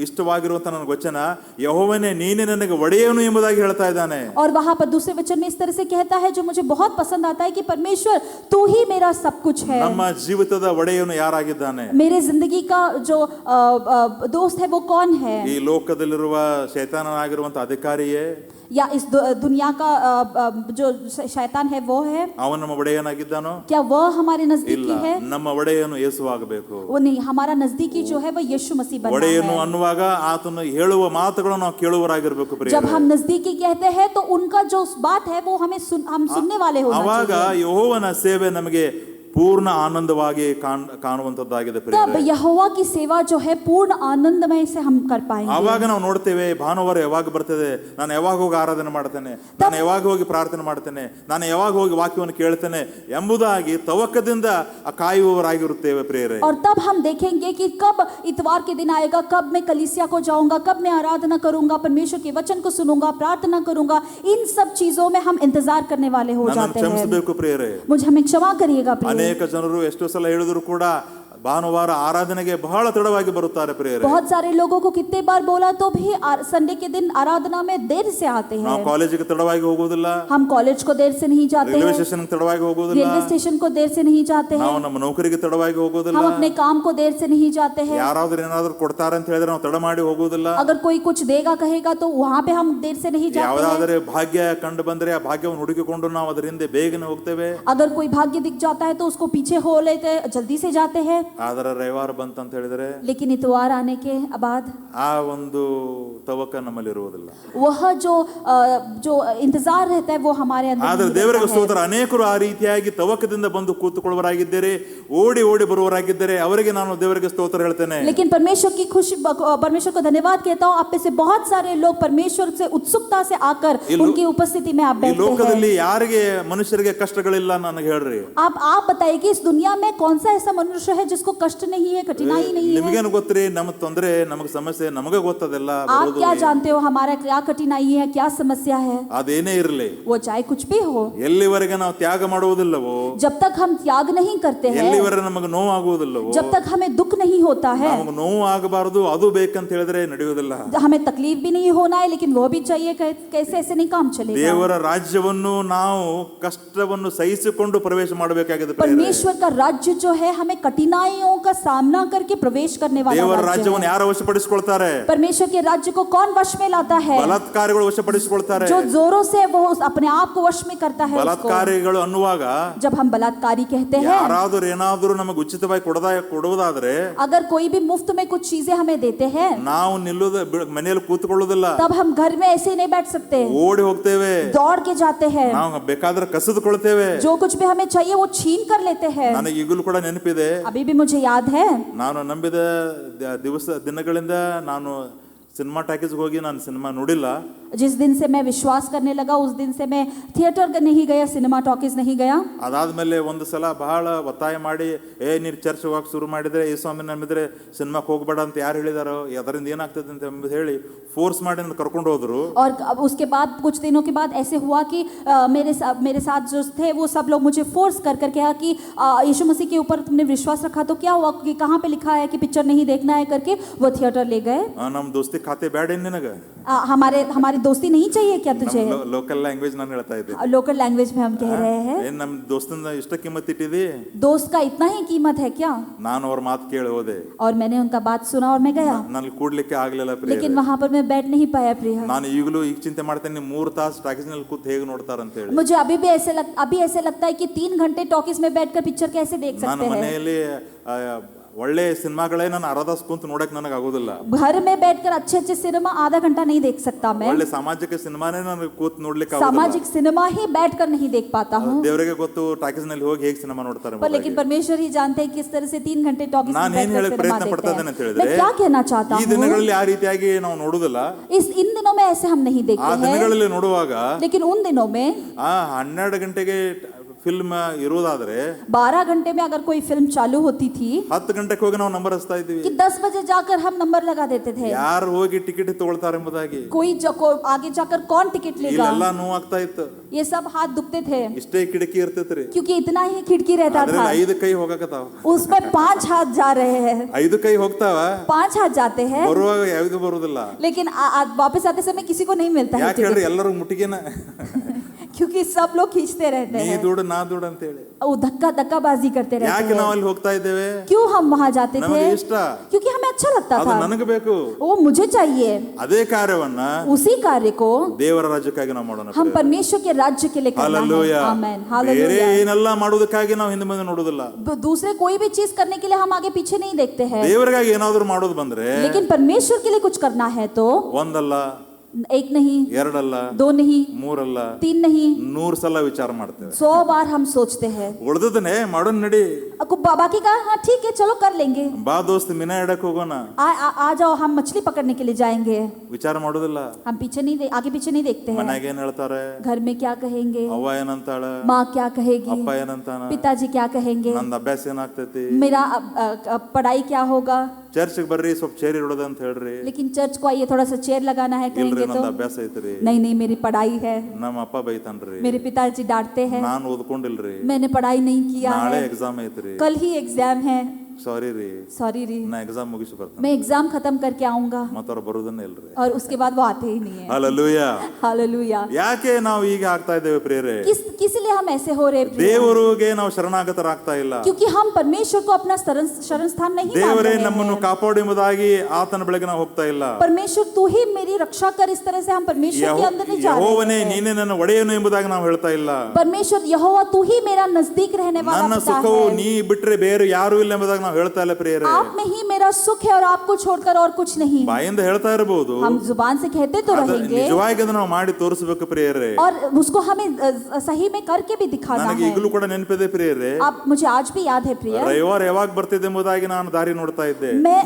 ಇಷ್ಟವಾಗಿರುವಂತ ನನ್ನ ವಚನ, ಯೆಹೋವನೇ ನೀನೇ ನನಗೆ ಒಡೆಯನು ಎಂಬುದಾಗಿ ಹೇಳ್ತಾ ಇದ್ದಾನೆ. और वहां पर दूसरे वचन में इस तरह से कहता है, जो मुझे बहुत पसंद आता है, कि परमेश्वर तू ही मेरा सब कुछ है. ನಮ್ಮ ಜೀವಿತದ ಒಡೆಯನು ಯಾರಾಗಿದ್ದಾನೆ? मेरे जिंदगी का जो दोस्त है वो कौन है? ಈ ಲೋಕದಲ್ಲಿರುವ ಶೈತಾನನಾಗಿರುವಂತ ಅಧಿಕಾರಿಯೇ, या इस दुनिया का जो शैतान है वो है? ಅವನು ನಮ್ಮ ಒಡೆಯನಾಗಿದ್ದಾನೋ? क्या वह हमारे ಇಲ್ಲ, नजदीकी है? ನಮ್ಮ ಒಡೆಯನು ಯೇಸುವಾಗಬೇಕು. वो नहीं, हमारा नजदीकी जो है वो यीशु मसीह बनना ಒಡೆಯನು है. ಅನ್ನುವಾಗ ಆತನು ಹೇಳುವ ಮಾತುಗಳನ್ನು ನಾವು ಕೇಳುವರಾಗಿರಬೇಕು जब ಪ್ರಿಯರೇ. हम नजदीकी कहते हैं तो उनका जो बात है वो हम सुनने वाले होना ಅವಾಗ चाहिए. ಯೆಹೋವನ ಸೇವೆ ನಮಗೆ ಪೂರ್ಣ ಆನಂದವಾಗಿ ಕಾಣುವಂತದ್ದಾಗಿದೆ तब ಪ್ರಿಯರೇ. यहोवा की सेवा जो है पूर्ण आनंदमय से हम कर पाएंगे. ಆವಾಗ ನಾವು ನೋಡ್ತೇವೆ, ಭಾನುವಾರ ಯಾವಾಗ ಬರ್ತದೆ, ನಾನು ಯಾವಾಗ ಹೋಗಿ ಆರಾಧನೆ ಮಾಡ್ತೇನೆ, ನಾನು ಯಾವಾಗ ಹೋಗಿ ಪ್ರಾರ್ಥನೆ ಮಾಡ್ತೇನೆ, ನಾನು ಯಾವಾಗ ಹೋಗಿ ವಾಕ್ಯವನ್ನು ಕೇಳ್ತೇನೆ ಎಂಬುದಾಗಿ ತವಕದಿಂದ ಕಾಯುವವರಾಗಿರುತ್ತೇವೆ ಪ್ರಿಯರೇ. और तब हम देखेंगे कि कब इतवार के दिन आएगा, कब मैं कलीसिया को जाऊंगा, कब मैं आराधना करूंगा, परमेश्वर के वचन को सुनूंगा, प्रार्थना करूंगा. इन सब चीजों में हम इंतजार करने वाले हो ನನ್ನನ್ನು जाते हैं. ಕ್ಷಮಿಸಬೇಕು ಪ್ರಿಯರೇ. मुझे हमें क्षमा करिएगा प्रिय. ಅನೇಕ ಜನರು ಎಷ್ಟೋ ಸಲ ಹೇಳಿದ್ರು ಕೂಡ ಭಾನುವಾರ ಆರಾಧನೆಗೆ ಬಹಳ ತಡವಾಗಿ ಬರುತ್ತಾರೆ ಪ್ರಿಯರೇ. बहुत सारे लोगों को कितने बार बोला तो भी संडे के दिन आराधना में देर से आते हैं. ನಾವು ಕಾಲೇಜಿಗೆ ತಡವಾಗಿ ಹೋಗೋದಿಲ್ಲ, हम कॉलेज को देर से नहीं जाते ರೈಲ್ವೆ हैं, ಸ್ಟೇಷನ್ ತಡವಾಗಿ ಹೋಗೋದಿಲ್ಲ, रेलवे स्टेशन को देर से नहीं जाते हैं, ನಾವು ನಮ್ಮ ನೌಕರಿಗೆ ತಡವಾಗಿ ಹೋಗೋದಿಲ್ಲ, हम अपने काम को देर से नहीं जाते हैं. ಯಾರಾದ್ರೂ ಏನಾದ್ರೂ ಕೊಡ್ತಾರೆ ಅಂತ ಹೇಳಿದ್ರೆ ನಾವು ತಡ ಮಾಡಿ ಹೋಗೋದಿಲ್ಲ. अगर कोई कुछ देगा कहेगा तो वहां पे हम देर से नहीं जाते हैं. ಯಾವುದಾದರೆ ಭಾಗ್ಯ ಕಂಡು ಬಂದ್ರೆ ಆ ಭಾಗ್ಯವನ್ನು ಹುಡುಕಿಕೊಂಡು ನಾವು ಅದರ ಹಿಂದೆ ಬೇಗನೆ ಹೋಗ್ತೇವೆ. अगर कोई भाग्य दिख जाता है तो उसको पीछे हो लेते, जल्दी से जाते हैं. ಆದರೆ ರವಿವಾರ ಬಂತ ಅಂತ ಹೇಳಿದ್ರೆ, लेकिन इतवार आने के बाद ಆ ಒಂದು ತವಕ ನಮ್ಮಲ್ಲಿ ಇರುವುದಿಲ್ಲ. वह जो इंतजार रहता है वो हमारे अंदर ಆದರೆ नहीं ದೇವರಿಗೆ रहता है. ಸ್ತೋತ್ರ, ಅನೇಕರು ಆ ರೀತಿಯಾಗಿ ತವಕದಿಂದ ಬಂದು ಕೂತುಕೊಳ್ಳುವರಾಗಿದ್ದಾರೆ, ಓಡಿ ಓಡಿ ಬರುವರಾಗಿದ್ದಾರೆ. ಅವರಿಗೆ ನಾನು ದೇವರಿಗೆ ಸ್ತೋತ್ರ ಹೇಳ್ತೇನೆ. लेकिन परमेश्वर की खुशी, परमेश्वर को धन्यवाद कहता हूँ. आप में से बहुत सारे लोग परमेश्वर से उत्सुकता से आकर उनकी उपस्थिति में आप ಈ बैठते हैं. ಲೋಕದಲ್ಲಿ ಯಾರಿಗೆ ಮನುಷ್ಯರಿಗೆ ಕಷ್ಟಗಳಿಲ್ಲ ನನಗೆ ಹೇಳ್ರಿ. आप बताइए कि इस दुनिया में कौन सा ऐसा मनुष्य है जिसको कष्ट नहीं है, कठिनाई नहीं है? ನಿಮಗೇನು ಗೊತ್ತ್ರಿ, ನಮ್ಮ ತೊಂದರೆ ನಮಗೆ ಸಮಸ್ಯೆ ನಮಗೆ ಗೊತ್ತದೆಲ್ಲ. आप क्या जानते हो हमारा क्या कठिनाई है, क्या समस्या है? ಅದೇನೇ ಇರಲಿ, वो चाहे कुछ भी हो, ಎಲ್ಲಿವರೆಗೆ ನಾವು ತ್ಯಾಗ ಮಾಡುವುದಿಲ್ಲವೋ, जब तक हम त्याग नहीं करते हैं, ಎಲ್ಲಿವರೆಗೆ ನಮಗೆ ನೋವು ಆಗುವುದಿಲ್ಲವೋ, जब तक हमें दुख नहीं होता है, ನಮಗೆ ನೋವು ಆಗಬಾರದು ಅದು ಬೇಕಂತ ಹೇಳಿದ್ರೆ ನಡೆಯುವುದಿಲ್ಲ. हमें तकलीफ भी नहीं होना है लेकिन वो भी चाहिए. कैसे ऐसे नहीं काम चलेगा? ದೇವರ ರಾಜ್ಯವನ್ನು ನಾವು ಕಷ್ಟವನ್ನು ಸಹಿಸಿಕೊಂಡು ಪ್ರವೇಶ ಮಾಡಬೇಕಾಗಿದೆ. परमेश्वर का राज्य जो है हमें कठिनाइयों का सामना करके प्रवेश करने वाला ದೇವರ राज्य ರಾಜ್ಯವನ್ನು है. ಯಾರು ವಶಪಡಿಸಿಕೊಳ್ತಾರೆ? परमेश्वर के राज्य को कौन वश में लाता है? ಬಲಾತ್ಕಾರಿಗಳು ವಶಪಡಿಸಿಕೊಳ್ತಾರೆ. जो जोरों से वो अपने आप को वश में करता है. उसको ಬಲಾತ್ಕಾರಿಗಳು ಅನ್ನುವಾಗ जब हम बलात्कारी कहते हैं, ಯಾರಾದರೂ ಏನಾದರೂ ನಮಗೆ ಉಚಿತವಾಗಿ ಕೊಡುವುದಾದ್ರೆ, अगर कोई भी मुफ्त में कुछ चीजें हमें देते हैं, ನಾವು ನಿಲ್ಲುವುದು ಮನೆಯಲ್ಲಿ ಕೂತ್ಕೊಳ್ಳೋದಿಲ್ಲ, तब हम घर में ऐसे नहीं बैठ सकते, ಓಡಿ ಹೋಗ್ತೇವೆ, दौड़ के जाते हैं. ನಾವು ಬೇಕಾದ್ರೆ ಕಸಿದುಕೊಳ್ತೇವೆ. जो कुछ भी हमें चाहिए वो छीन कर लेते हैं. ನನಗೆ ಈಗಲೂ ಕೂಡ ನೆನಪಿದೆ, अभी भी मुझे याद है, ನಾನು ನಂಬಿದ ದಿನಗಳಿಂದ ನಾನು ಸಿನಿಮಾ ಟಾಕೀಸ್ಗೆ ಹೋಗಿ ನಾನು ಸಿನಿಮಾ ನೋಡಿಲ್ಲ. जिस दिन से मैं विश्वास करने लगा उस दिन से मैं थिएटर नहीं गया, सिनेमा टॉकीज नहीं गया. ಅದಾದ್ಮೇಲೆ ಒಂದು ಸಲ ಬಹಳ ಒತ್ತಾಯ ಮಾಡಿ, ನೀನು ಚರ್ಚ್ ಹೋಗಕ್ಕೆ ಶುರು ಮಾಡಿದ್ರೆ, ಈ ಸ್ವಾಮಿ ನಂಬಿದ್ರೆ ಸಿನಿಮಾಕ್ಕೆ ಹೋಗ್ಬೇಡ ಅಂತ ಯಾರು ಹೇಳಿದಾರೋ, ಅದರಿಂದ ಏನಾಗ್ತದೆ ಅಂತ ಹೇಳಿ ಫೋರ್ಸ್ ಮಾಡಿ ನನ್ನ ಕರ್ಕೊಂಡು ಹೋದ್ರು. और उसके बाद कुछ दिनों के बाद ऐसे हुआ कि मेरे साथ जो थे वो सब लोग मुझे फोर्स कर कहा कि यीशु मसीह के ऊपर तुमने विश्वास रखा तो क्या हुआ, कि कहाँ पे लिखा है कि पिक्चर नहीं देखना है करके वो थिएटर ले गए. ನಮ್ಮ ದೋಸ್ತಿ ಖಾತೆ ಬೇಡ ನಿನಗೆ, हमारी दोस्ती नहीं चाहिए क्या तुझे? ಲೋಕಲ್ ಲ್ಯಾಂಗ್ವೇಜ್ ನಾನು ಹೇಳ್ತಾ ಇದ್ದೆ. लोकल लैंग्वेज में हम कह रहे हैं, ಏನ್ ನಮ್ಮ ದೋಸ್ತನ ಇಷ್ಟ ಕಿಮ್ಮತ್ ಇಟ್ಟಿದಿ? दोस्त का इतना ही कीमत है क्या? ನಾನು ಅವ್ರ ಮಾತು ಕೇಳಿ ಹೋದೆ, और मैंने उनका बात सुना और मैं गया, ನನಗೆ ಕೂಡ್ಲಿಕ್ಕೆ ಆಗ್ಲಿಲ್ಲ ಪ್ರಿಯ. लेकिन वहां पर मैं बैठ नहीं पाया प्रिय. ನಾನು ಈಗಲೂ ಈಗ ಚಿಂತೆ ಮಾಡ್ತೇನೆ, 3 ತಾಸು ಟಾಕೀಸ್ ನಲ್ಲಿ ಕೂತ್ ಹೇಗೆ ನೋಡ್ತಾರ ಅಂತ ಹೇಳಿ. मुझे अभी ऐसे लगता है कि 3 घंटे टॉकीज में बैठकर पिक्चर कैसे देख ನಾನು सकते हैं. ಮನೆಯಲ್ಲಿ ಒಳ್ಳೆ ಸಿನಿಮಾಗಳೇ ನಾನು ಅರ್ಧ ಕುಂತು ನೋಡಕ್ ನನಗೆ ಆಗೋದಿಲ್ಲ. घर में बैठकर अच्छे सिनेमा आधा घंटा नहीं देख सकता मैं. ಒಳ್ಳೆ ಸಾಮಾಜಿಕ ಸಿನಿಮಾನೇ ನನಗೆ ಕೂತ್ ನೋಡ್ಲಿಕ್ಕೆ ಆಗೋದಿಲ್ಲ. सामाजिक सिनेमा ही बैठकर नहीं देख पाता हूँ. ದೇವರಿಗೆ ಗೊತ್ತು ಟಾಕೀಸ್ ನಲ್ಲಿ ಹೋಗಿ ಹೇಗೆ ಸಿನಿಮಾ ನೋಡ್ತಾರೆ. पर लेकिन परमेश्वर ही जानते हैं किस तरह से 3 घंटे टॉकीज में ನಾನು ಏನು बैठकर ಹೇಳಕ್ सिनेमा ಪ್ರಯತ್ನ देखते ಪಡ್ತಾ ಇದ್ದೇನೆ ಅಂತ हैं. ಹೇಳಿದ್ರೆ, मैं क्या कहना चाहता ಈ हूँ, ದಿನಗಳಲ್ಲಿ ಆ ರೀತಿಯಾಗಿ ನಾವು ನೋಡುದಿಲ್ಲ. इन दिनों में ऐसे हम नहीं ಆ देखते हैं, ದಿನಗಳಲ್ಲಿ ನೋಡುವಾಗ लेकिन उन दिनों में 12 ಗಂಟೆಗೆ ಫಿಲ್ಮ್ ಇರುವುದಾದ್ರೆ 12 घंटे में अगर कोई फिल्म चालू होती थी 10 ಗಂಟೆಗೆ ಹೋಗಿ ನಾವು ನಂಬರ್ ಹಚ್ತಾ ಇದ್ವಿ. कि 10 बजे जाकर हम नंबर लगा देते थे. ಯಾರು ಹೋಗಿ ಟಿಕೆಟ್ ತಗೊಳ್ತಾರೆ ಎಂಬುದಾಗಿ. आगे जाकर कौन टिकट लेगा, ಇಲ್ಲೆಲ್ಲ ನೋವಾಗ್ತಾ ಇತ್ತು. ये सब हाथ दुखते थे ಇಷ್ಟೇ ಕಿಟಕಿ ಇರ್ತೈತ್ರಿ, क्योंकि इतना ही खिड़की रहता था. 5 ಕೈ ಹೋಗಕತ್ತಾವ, उसमें 5 हाथ जा रहे हैं. 5 ಕೈ ಹೋಗ್ತಾವ, 5 हाथ जाते हैं, ಬರುವಾಗ ಯಾವ್ದು ಬರುದಿಲ್ಲ. लेकिन वापस आते समय किसी को नहीं मिलता है ಯಾಕೆ ಹೇಳ್ರಿ, ಎಲ್ಲರೂ ಮುಟ್ಟಿಗೆನ क्योंकि सब लोग खींचते रहते ನೀ हैं, ದುಡ್ಡು ನಾ ದುಡ್ಡು ಅಂತ ಹೇಳಿ. वो धक्काबाजी करते रहते ಯಾಕೆ ನಾವು हैं. ಅಲ್ಲಿ ಹೋಗ್ತಾ ಇದ್ದೇವೆ? क्यों हम वहां जाते थे? ನಮಗೆ ಇಷ್ಟ, क्योंकि हमें अच्छा लगता ಅದು था, ನನಗೆ ಬೇಕು. वो मुझे चाहिए. ಅದೇ ಕಾರ್ಯವನ್ನ उसी कार्य को ದೇವರ ರಾಜ್ಯಕ್ಕಾಗಿ ನಾವು ಮಾಡೋಣ. हम परमेश्वर के राज्य के लिए करना है. आमेन, ಬೇರೆ हालेलुया. ಏನೆಲ್ಲ ಮಾಡೋದಕ್ಕಾಗಿ ನಾವು ಹಿಂದೆ ಮುಂದೆ ನೋಡುದಿಲ್ಲ. दूसरे कोई भी चीज करने के लिए हम आगे पीछे नहीं देखते हैं, ದೇವರಿಗಾಗಿ ಏನಾದರೂ ಮಾಡೋದು ಬಂದ್ರೆ, लेकिन परमेश्वर के लिए कुछ करना है तो ಒಂದಲ್ಲ, एक नहीं, 2 ಅಲ್ಲ, 2 नहीं, 3 ಅಲ್ಲ, 3 नहीं, 100 ಸಲ ವಿಚಾರ ಮಾಡ್ತೇವೆ. 100 बार हम सोचते हैं. ಉಳಿದದನ್ನೇ ಮಾಡೋಣ ನಡಿ. बाकी का हाँ ठीक है चलो कर लेंगे, ಬಾ ದೋಸ್ತ ಮೀನಾ ಹಿಡಕ್ ಹೋಗೋಣ. आ जाओ हम मछली पकड़ने के लिए जाएंगे. ವಿಚಾರ ಮಾಡೋದಿಲ್ಲ. हम आगे पीछे नहीं देखते हैं. ಮನ್ಯಾಗ ಏನ್ ಹೇಳ್ತಾರೆ, घर में क्या कहेंगे, ಅವ್ವ ಏನಂತಾಳ, माँ क्या कहेगी, ಅಪ್ಪ ಏನಂತಾನ, पिताजी क्या कहेंगे, ನಂದು ಅಭ್ಯಾಸ ಏನಾಗ್ತೈತಿ, मेरा पढ़ाई क्या होगा. ಚರ್ಚ್ಗೆ ಬರ್ರಿ ಸ್ವಲ್ಪ ಚೇರ್ ಇಡೋದು ಅಂತ ಹೇಳ್ರಿ. लेकिन चर्च को आइए थोड़ा सा चेयर लगाना है ಇಲ್ರಿ कहेंगे तो ನಂದು ಅಭ್ಯಾಸ ಐತ್ರಿ, नहीं मेरी पढ़ाई है. ನಮ್ಮ ಅಪ್ಪ ಬೈತಾನ್ರಿ, मेरे पिताजी डांटते हैं, ನಾನು ಓದ್ಕೊಂಡಿಲ್ರಿ, मैंने पढ़ाई नहीं किया ನಾಳೆ है, ಎಕ್ಸಾಮ್ ಐತ್ರಿ. कल ही एग्जाम है. ಸಾರಿ ರೀ, सॉरी री, ನಾ ಎಕ್ಸಾಮ್ ಮುಗಿಸಿ ಬರ್ತಾನೆ, मैं एग्जाम खत्म करके आऊंगा, ಮತ್ತ ಅವ್ರು ಬರೋದನ್ನ ಇಲ್ರಿ. और उसके बाद वो आते ही नहीं है. ಹಲ್ಲೆಲೂಯಾ. हालेलुया. ಯಾಕೆ ನಾವು ಈಗ ಆಗ್ತಾ ಇದ್ದೇವೆ ಪ್ರಿಯರೇ? किस लिए हम ऐसे हो रहे हैं? ದೇವರಿಗೆ ನಾವು ಶರಣಾಗತರಾಗ್ತಾ ಇಲ್ಲ. क्योंकि हम परमेश्वर को अपना शरण स्थान नहीं मान ದೇವರೇ रहे ನಮ್ಮನ್ನು हैं. ಕಾಪಾಡು ಎಂಬುದಾಗಿ ಆತನ ಬಳಿಗೆ ನಾವು ಹೋಗ್ತಾ ಇಲ್ಲ. परमेश्वर तू ही मेरी रक्षा कर, इस तरह से हम परमेश्वर के अंदर नहीं जा ಯೆಹೋವನೇ रहे हैं. ನೀನೇ ನನ್ನ ಒಡೆಯನು ಎಂಬುದಾಗಿ ನಾವು ಹೇಳ್ತಾ ಇಲ್ಲ. परमेश्वर यहोवा तू ही मेरा नजदीक रहने वाला ನನ್ನ पिता ಸುಖವು है. ನೀ ಬಿಟ್ರೆ ಬೇರೆ ಯಾರು ಇಲ್ಲ ಎಂಬುದಾಗಿ ನಾವು ಹೇಳ್ತಾ ಇಲ್ಲ ಪ್ರಿಯರೇ. आप में ही मेरा सुख है और आपको छोड़कर और कुछ नहीं. ಬಾಯಿಂದ ಹೇಳ್ತಾ ಇರಬಹುದು, हम जुबान से कहते तो रहेंगे ನಿಜವಾಗಿ ಅದನ್ನ ನಾವು ಮಾಡಿ ತೋರಿಸಬೇಕು ಪ್ರಿಯರೇ. और उसको हमें सही में करके भी दिखाना ನನಗೆ है. ಈಗಲೂ ಕೂಡ ನೆನಪಿದೆ ಪ್ರಿಯರೇ, आप मुझे आज भी याद है प्रिय, ರವಿವಾರ ಯಾವಾಗ ಬರ್ತಿದೆ ಎಂಬುದಾಗಿ ನಾನು ದಾರಿ ನೋಡ್ತಾ ಇದ್ದೆ. मैं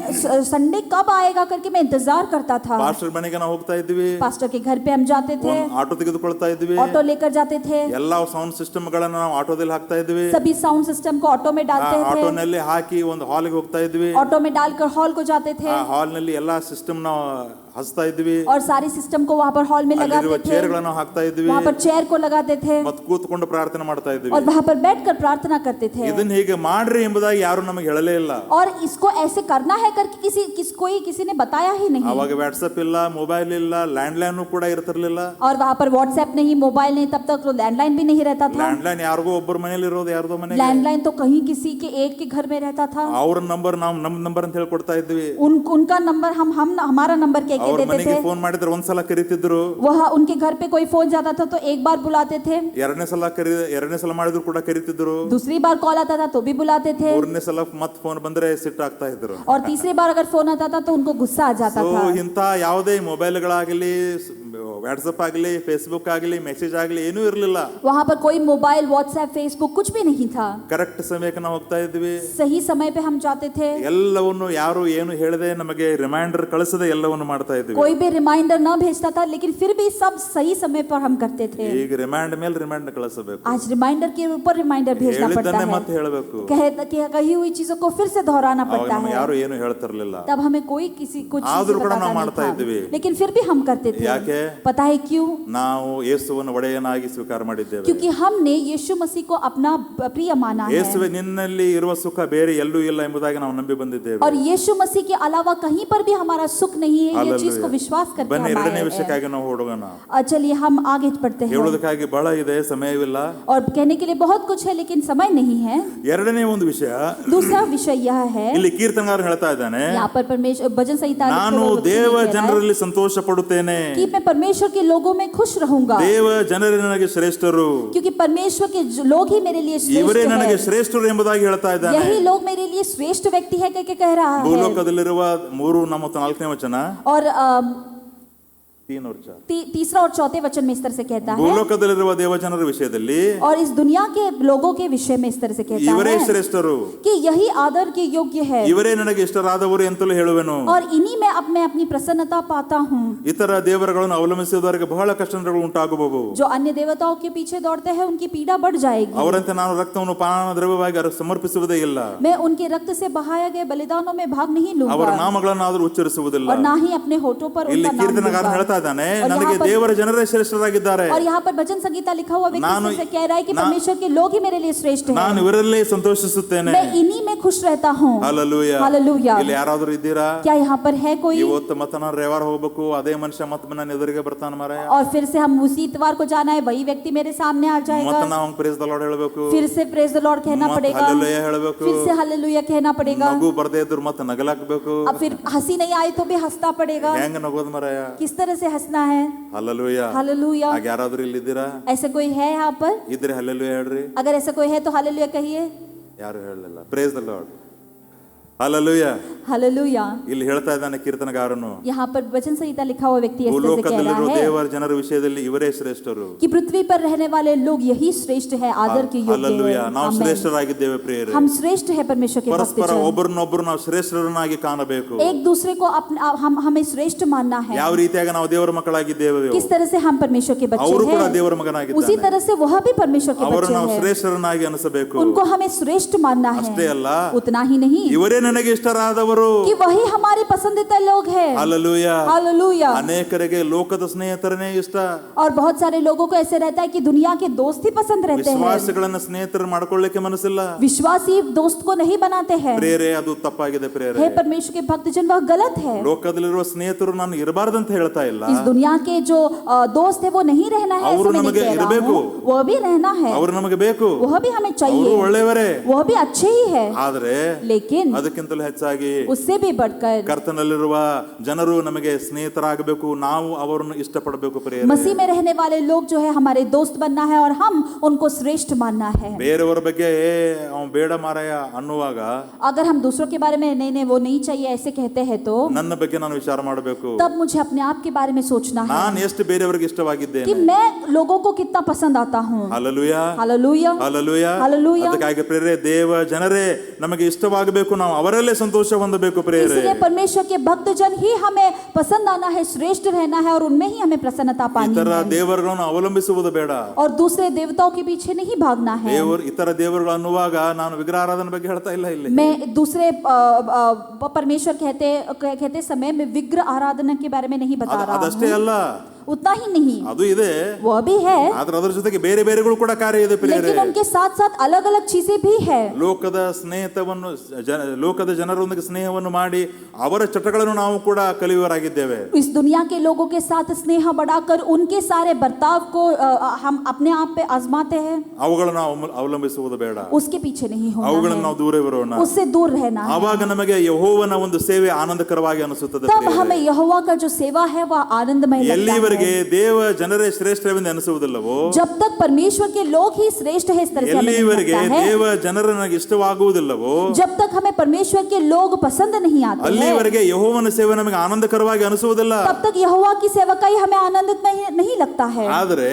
संडे कब आएगा करके मैं इंतजार करता था. ಪಾಸ್ಟರ್ ಮನೆಗೆ ನಾವು ಹೋಗ್ತಾ ಇದ್ವಿ, पास्टर के घर पे हम जाते थे, ಒಂದು ಆಟೋ ತೆಗೆದುಕೊಳ್ತಾ ಇದ್ವಿ, ऑटो लेकर जाते थे, ಎಲ್ಲಾ ಸೌಂಡ್ ಸಿಸ್ಟಮ್ ಗಳನ್ನ ನಾವು ಆಟೋದಲ್ಲಿ ಹಾಕ್ತಾ ಇದ್ವಿ, सभी साउंड सिस्टम को ऑटो में डालते थे, ಆಟೋನಲ್ಲಿ ಹಾಕಿ ಒಂದು ಹಾಲ್ಗೆ ಹೋಗ್ತಾ ಇದ್ವಿ, ऑटो में डालकर हॉल को जाते थे, ಆ ಹಾಲ್ ನಲ್ಲಿ ಎಲ್ಲಾ ಸಿಸ್ಟಮ್ ನಾವು ಹಚ್ತಾ ಇದ್ವಿ, और सारी सिस्टम को वहाँ पर हॉल में ಅಲ್ಲಿರುವ लगाते ಚೇರ್ थे, ಗಳನ್ನ ಹಾಕ್ತಾ ಇದ್ವಿ, वहाँ पर चेयर को लगाते थे ಮತ್ತೆ ಕೂತ್ಕೊಂಡು ಪ್ರಾರ್ಥನೆ ಮಾಡ್ತಾ ಇದ್ವಿ. और वहाँ पर बैठकर प्रार्थना करते थे. ಇದನ್ನ ಹೀಗೆ ಮಾಡ್ರಿ ಎಂಬುದಾಗಿ ಯಾರು ನಮಗೆ ಹೇಳಲೇ ಇಲ್ಲ. और इसको ऐसे करना है करके किसी ने बताया ही नहीं. ಅವಾಗ ವಾಟ್ಸ್ಆಪ್ ಇಲ್ಲ, ಮೊಬೈಲ್ ಇಲ್ಲ, ಲ್ಯಾಂಡ್ಲೈನ್ ಕೂಡ ಇರ್ತಿರ್ಲಿಲ್ಲ. और वहाँ पर व्हाट्सएप नहीं, मोबाइल नहीं, तब तक तो लैंडलाइन भी नहीं रहता था. ಲ್ಯಾಂಡ್ಲೈನ್ ಯಾರಿಗೋ ಒಬ್ಬರ ಮನೇಲಿ ಇರೋದು, ಯಾರ್ದೋ ಮನೆಗೆ. लैंडलाइन तो कहीं किसी के एक के घर में रहता था. ಅವ್ರ ನಂಬರ್ ನಾವು ನಮ್ಮ ನಂಬರ್ ಅಂತ ಹೇಳ್ಕೊಡ್ತಾ ಇದ್ವಿ. उनका नंबर हम हमारा नंबर कह के ಅವ್ರ देते ಮನೆಗೆ थे. ಫೋನ್ ಮಾಡಿದ್ರೆ ಒಂದ್ಸಲ ಕರೀತಿದ್ರು, वह उनके घर पे कोई फोन जाता था तो एक बार बुलाते थे, ಎರಡನೇ ಸಲ ಮಾಡಿದ್ರು ಕೂಡ ಕರೀತಿದ್ರು, दूसरी बार कॉल आता था तो भी बुलाते थे, ಮೂರನೇ ಸಲ ಮತ್ ಫೋನ್ ಬಂದ್ರೆ ಸಿಟ್ಟಾಗ್ತಾ ಇದ್ರು. और तीसरी बार अगर फोन आता था तो उनको गुस्सा आ जाता था. ಇಂಥ ಯಾವುದೇ ಮೊಬೈಲ್ಗಳಾಗಲಿ, ವಾಟ್ಸಪ್ ಆಗಲಿ, ಫೇಸ್ಬುಕ್ ಆಗಲಿ, ಮೆಸೇಜ್ ಆಗಲಿ ಏನೂ ಇರಲಿಲ್ಲ. वहाँ पर कोई मोबाइल, व्हाट्सएप, फेसबुक कुछ भी नहीं था. ಕರೆಕ್ಟ್ ಸಮಯಕ್ಕೆ ನಾವು ಹೋಗ್ತಾ ಇದ್ವಿ, सही समय पे हम जाते थे. ಎಲ್ಲವನ್ನು ಯಾರು ಏನು ಹೇಳದೆ ನಮಗೆ ರಿಮೈಂಡರ್ ಕಳಿಸದೆ ಎಲ್ಲವನ್ನು ಮಾಡ್ತಾ ಇದ್ವಿ. कोई भी रिमाइंडर न भेजता था, लेकिन फिर भी सब सही समय पर हम करते थे. ಈಗ ರಿಮೈಂಡ್ ಮೇಲೆ ರಿಮೈಂಡ್ ಕಳಿಸಬೇಕು, आज रिमाइंडर के ऊपर रिमाइंडर भेजना पड़ता ಹೇಳಿದ್ದನ್ನೇ है. ಮತ್ತೆ ಹೇಳಬೇಕು. कही हुई चीजों को फिर से दोहराना ಅವಾಗ पड़ता ನಮಗೆ है. ಯಾರು ಏನು ಹೇಳ್ತಿರ್ಲಿಲ್ಲ. तब हमें कोई किसी कुछ ಆದ್ರೂ ಕೂಡ बताता ನಾವು नहीं ಮಾಡ್ತಾ था. ಇದ್ವಿ. लेकिन फिर भी हम करते थे. ಯಾಕೆ? पता है क्यों? ನಾವು ಯೇಸುವನ್ನು ಒಡೆಯನಾಗಿ ಸ್ವೀಕಾರ ಮಾಡಿದ್ದೇವೆ. क्योंकि हमने यीशु मसीह को अपना प्रिय माना है. ಯೇಸುವೆ ನಿನ್ನಲ್ಲಿ ಇರುವ ಸುಖ ಬೇರೆ ಎಲ್ಲೂ ಇಲ್ಲ ಎಂಬುದಾಗಿ ನಾವು ನಂಬಿ ಬಂದಿದ್ದೇವೆ. और यीशु मसीह के अलावा कहीं पर भी हमारा सुख नहीं है. ये चीज को विश्वास करके ಬನ್ನಿ हम आए ಎರಡನೇ हैं. ವಿಷಯಕ್ಕಾಗಿ ನಾವು ಹೋಗೋಣ. चलिए हम आगे बढ़ते हैं. ಹೇಳೋದಕ್ಕಾಗಿ ಬಹಳ ಇದೆ, ಸಮಯವಿಲ್ಲ. और कहने के लिए बहुत कुछ है लेकिन समय नहीं है. ಎರಡನೇ ಒಂದು ವಿಷಯ, दूसरा विषय यह है, ಇಲ್ಲಿ ಕೀರ್ತನಗಾರ ಹೇಳ್ತಾ ಇದ್ದಾನೆ, यहाँ पर परमेश्वर भजन संहिता ನಾನು ದೇವ ಜನರಲ್ಲಿ ಸಂತೋಷ ಪಡುತ್ತೇನೆ, कि मैं परमेश्वर के लोगों में खुश रहूंगा, ದೇವ ಜನರೇ ನನಗೆ ಶ್ರೇಷ್ಠರು, क्योंकि परमेश्वर के लोग ही मेरे लिए ಇವರೇ श्रेष्ठ ನನಗೆ हैं. ಶ್ರೇಷ್ಠರು ಎಂಬುದಾಗಿ ಹೇಳ್ತಾ ಇದ್ದಾನೆ. यही लोग मेरे लिए श्रेष्ठ व्यक्ति है करके कह रहा है. ಭೂಲೋಕದಲ್ಲಿರುವ 3 ಮತ್ತು 4ನೇ ವಚನ, और 3 और 4, तीसरा और चौथे वचन में इस तरह से कहता है, ಭೂಲೋಕದಲ್ಲಿರುವ ದೇವಜನರ ವಿಷಯದಲ್ಲಿ और इस दुनिया के लोगों के विषय में इस तरह से कहता ಇವರೇ है ಶ್ರೇಷ್ಠರು, कि यही आदर के योग्य है, ಇವರೇ ನನಗೆ ಇಷ್ಟರಾದವರು ಎಂತಲೂ ಹೇಳುವೆನು. और इन्हीं में अब मैं अपनी प्रसन्नता पाता हूँ. ಇತರ ದೇವರುಗಳನ್ನು ಅವಲಂಬಿಸಿದವರಿಗೆ ಬಹಳ ಕಷ್ಟಗಳು ಉಂಟಾಗಬಹುದು. जो अन्य देवताओं के पीछे दौड़ते हैं उनकी पीड़ा बढ़ जाएगी. ಅವರಂತೆ ನಾನು ರಕ್ತವನ್ನು ಪಾನ ದ್ರವ್ಯವಾಗಿ ಸಮರ್ಪಿಸುವುದೇ ಇಲ್ಲ, मैं उनके रक्त से बहाया गए बलिदानों में भाग नहीं ಅವರ लूंगा, ನಾಮಗಳನ್ನಾದರೂ ಉಚ್ಚರಿಸುವುದಿಲ್ಲ. और ना ही अपने होठों पर ಇಲ್ಲಿ उनका नाम ಕೀರ್ತನಗಾರ लूंगा. ಹೇಳ್ತಾ ಇದ್ದಾನೆ, और ನನಗೆ यहाँ पर- ದೇವರ ಜನರೇ ಶ್ರೇಷ್ಠರಾಗಿದ್ದಾರೆ, और यहाँ पर भजन संगीता लिखा हुआ व्यक्ति ನಾನು- से कह रहा है कि ना- परमेश्वर के लोग ही मेरे लिए श्रेष्ठ ನಾನು हैं. ಇವರಲ್ಲೇ ಸಂತೋಷಿಸುತ್ತೇನೆ. मैं इन्हीं में खुश रहता हूँ. ಹಲ್ಲೆಲೂಯಾ. हालेलुया. ಇಲ್ಲಿ ಯಾರಾದರೂ ಇದ್ದೀರಾ? क्या यहाँ पर है कोई? ಇವತ್ತು ಮತ್ತೆ ನಾನು ರೇವಾರ ಹೋಗ್ಬೇಕು, ಅದೇ ಮನುಷ್ಯ ಮತ್ತೆ ನನ್ನ ಎದುರಿಗೆ ಬರ್ತಾನೆ ಮಾರಾಯ, और फिर से हम उसी इतवार को जाना है, वही व्यक्ति मेरे सामने आ जाएगा. ಮತ್ತೆ ನಾವು ಪ್ರೇಸ್ ದ ಲಾರ್ಡ್ ಹೇಳಬೇಕು, फिर से प्रेज द लॉर्ड कहना ಮತ್ತೆ पड़ेगा, ಹಲ್ಲೆಲೂಯಾ ಹೇಳಬೇಕು, फिर से हालेलुया कहना पड़ेगा. ನಗು ಬರ್ದೇ ಇದ್ರು ಮತ್ತೆ ನಗಲಾಕ್ಬೇಕು. अब फिर हंसी नहीं आई तो भी हंसना पड़ेगा. ಹೆಂಗ ನಗೋದು ಮಾರಾಯ? किस तरह से हंसना है? ಹಲ್ಲೆಲೂಯಾ. हालेलुया. ಹಾಗೆ ಯಾರಾದರೂ ಇಲ್ಲಿದ್ದೀರಾ? ऐसा कोई है यहाँ पर? ಇದ್ರೆ ಹಲ್ಲೆಲೂಯಾ ಹೇಳ್ರಿ. अगर ऐसा कोई है तो हालेलुया कहिए. ಯಾರು ಹೇಳಲಿಲ್ಲ. Praise the Lord. Hallelujah. Hallelujah. ಇಲ್ಲಿ ಹೇಳ್ತಾ ಇದ್ದಾನೆ ಕೀರ್ತನಗಾರನು, यहाँ पर वचन संहिता लिखा हुआ व्यक्ति इस तरह से कह ಭೂಲೋಕದಲ್ಲಿರುವ रहा है ದೇವರ ಜನರ ವಿಷಯದಲ್ಲಿ ಇವರೇ ಶ್ರೇಷ್ಠರು. कि पृथ्वी पर रहने वाले लोग यही श्रेष्ठ है, आदर के योग्य ಹಲ್ಲೆಲೂಯಾ. है. ನಾವು आमेन. ಶ್ರೇಷ್ಠರಾಗಿದ್ದೇವೆ ಪ್ರಿಯರೇ. हम श्रेष्ठ है परमेश्वर के ಪರಸ್ಪರ भक्तजन. ಒಬ್ಬರನ್ನೊಬ್ಬರು ನಾವು ಶ್ರೇಷ್ಠರನ್ನಾಗಿ ಕಾಣಬೇಕು. एक दूसरे को हमें श्रेष्ठ मानना है. ಯಾವ ರೀತಿಯಾಗಿ ನಾವು ದೇವರ ಮಕ್ಕಳಾಗಿದ್ದೇವೆ, किस तरह से हम परमेश्वर के बच्चे ಅವರು ಕೂಡ हैं, ದೇವರ उसी ಮಗನಾಗಿದ್ದಾನೆ. तरह से वह भी परमेश्वर के ಅವರು बच्चे ನಾವು हैं. ಶ್ರೇಷ್ಠರನ್ನಾಗಿ ಅನಿಸಬೇಕು. उनको हमें श्रेष्ठ मानना ಅಷ್ಟೇ है. ಅಲ್ಲ, उतना ही नहीं, ಇವರೇ ನನಗೆ ಇಷ್ಟರಾದವರು. कि वही हमारे पसंदीदा लोग हैं. ಹಲ್ಲೆಲೂಯಾ. हालेलुया. ಅನೇಕರಿಗೆ ಲೋಕದ ಸ್ನೇಹಿತರನೇ ಇಷ್ಟ. और बहुत सारे लोगों को ऐसे रहता है कि दुनिया के दोस्त ही पसंद रहते हैं. ವಿಶ್ವಾಸಿಗಳನ್ನ ಸ್ನೇಹಿತರು ಮಾಡ್ಕೊಳ್ಳಿಕ್ಕೆ ಮನಸ್ಸಿಲ್ಲ. विश्वासी दोस्त को नहीं बनाते हैं. ಪ್ರೇರೆ ಅದು ತಪ್ಪಾಗಿದೆ ಪ್ರೇರೆ. हे परमेश्वर के भक्तजन वह गलत है. ಲೋಕದಲ್ಲಿರುವ ಸ್ನೇಹಿತರು ನಾನು ಇರಬಾರದಂತ ಹೇಳ್ತಾ ಇಲ್ಲ. इस दुनिया के जो दोस्त है वो नहीं रहना है, ऐसा मैं नहीं कह रहा हूं. वो भी रहना है. ಅವರು ನಮಗೆ ಬೇಕು. वह भी हमें ಅವರು चाहिए. ಒಳ್ಳೆಯವರೇ. वह भी अच्छे ही है. ಆದ್ರೆ लेकिन ಅದಕ್ಕಿಂತಲೂ ಹೆಚ್ಚಾಗಿ उससे भी बढ़कर ಕರ್ತನಲ್ಲಿರುವ ಜನರು ನಮಗೆ ಸ್ನೇಹಿತರಾಗಬೇಕು. ನಾವು ಅವರನ್ನು ಇಷ್ಟಪಡಬೇಕು ಪ್ರಿಯರೇ. मसीह में रहने वाले लोग जो है हमारे दोस्त बनना है और हम उनको श्रेष्ठ मानना है. ಬೇರೆಯವರ ಬಗ್ಗೆ ಅವನು ಬೇಡ ಮಾರಾಯ ಅನ್ನುವಾಗ अगर हम दूसरों के बारे में नहीं नहीं वो नहीं चाहिए ऐसे कहते हैं तो ನನ್ನ ಬಗ್ಗೆ ನಾನು ವಿಚಾರ ಮಾಡಬೇಕು. तब मुझे अपने आप के बारे में सोचना है ನಾನು ಎಷ್ಟು ಬೇರೆಯವರಿಗೆ कि ಇಷ್ಟವಾಗಿದ್ದೇನೆ. मैं लोगों को कितना पसंद आता हूँ. ಹಲ್ಲೆಲೂಯಾ. हालेलुया. ಹಲ್ಲೆಲೂಯಾ. हालेलुया. ಅದಕ್ಕಾಗಿ ಪ್ರಿಯರೇ ದೇವ ಜನರೇ ನಮಗೆ ಇಷ್ಟವಾಗಬೇಕು. ನಾವು ಅವರಲ್ಲೇ ಸಂತೋಷ ಹೊಂದಬೇಕು ಪ್ರಿಯರೇ. इसलिए परमेश्वर के भक्तजन ही हमें पसंद आना है, श्रेष्ठ रहना है और उनमें ही हमें प्रसन्नता पानी ಇತರ है. ದೇವರುಗಳನ್ನು ಅವಲಂಬಿಸುವುದು ಬೇಡ. और दूसरे देवताओं के पीछे नहीं भागना है. ಇತರ ದೇವರುಗಳು ಅನ್ನುವಾಗ ನಾನು ವಿಗ್ರಹಾರಾಧನೆ ಬಗ್ಗೆ ಹೇಳ್ತಾ ಇಲ್ಲ ಇಲ್ಲಿ. मैं दूसरे परमेश्वर कहते समय मैं विग्रह आराधना के बारे में नहीं बता रहा ಅದಷ್ಟೇ हूँ. ಅಲ್ಲ, उतना ही नहीं, ಅದು ಇದೆ, वह भी है, ಆದ್ರೆ ಅದರ ಜೊತೆಗೆ ಬೇರೆ ಬೇರೆಗಳು ಕೂಡ ಕಾರ್ಯ ಇದೆ ಪ್ರಿಯರೇ. लेकिन उनके साथ साथ अलग अलग चीजें भी है. ಲೋಕದ ಸ್ನೇಹಿತವನ್ನು ಲೋಕದ ಜನರೊಂದಿಗೆ ಸ್ನೇಹವನ್ನು ಮಾಡಿ ಅವರ ಚಟಗಳನ್ನು ನಾವು ಕೂಡ ಕಲಿಯುವರಾಗಿದ್ದೇವೆ. इस दुनिया के लोगों के साथ स्नेह बढ़ाकर उनके सारे बर्ताव को हम अपने आप पे आजमाते हैं. ಅವುಗಳನ್ನು ನಾವು ಅವಲಂಬಿಸುವುದು ಬೇಡ. उसके पीछे नहीं होना ಅವುಗಳನ್ನು है, ನಾವು ದೂರ ಇರೋಣ. उससे दूर रहना है. ಆವಾಗ ನಮಗೆ ಯೆಹೋವನ ಒಂದು ಸೇವೆ ಆನಂದಕರವಾಗಿ ಅನಿಸುತ್ತದೆ तब ಪ್ರಿಯರೇ. हमें यहोवा का जो सेवा है वह आनंदमय लगता ಎಲ್ಲಿವರೆಗೆ है. ದೇವ ಜನರೇ ಶ್ರೇಷ್ಠವೆಂದು ಅನಿಸುವುದಿಲ್ಲವೋ, जब तक परमेश्वर के लोग ही श्रेष्ठ है इस तरह से हमें नहीं ಎಲ್ಲಿವರೆಗೆ लगता है, ದೇವ ಜನರ ನನಗೆ ಇಷ್ಟವಾಗುವುದಿಲ್ಲವೋ, जब तक हमें परमेश्वर के लोग पसंद नहीं आते हैं, ಅಲ್ಲಿವರೆಗೆ ಯೆಹೋವನ ಸೇವೆ ನಮಗೆ ಆನಂದಕರವಾಗಿ ಅನಿಸುವುದಿಲ್ಲ. तब तक यहोवा की सेवकाई हमें आनंदित नहीं लगता है. ಆದರೆ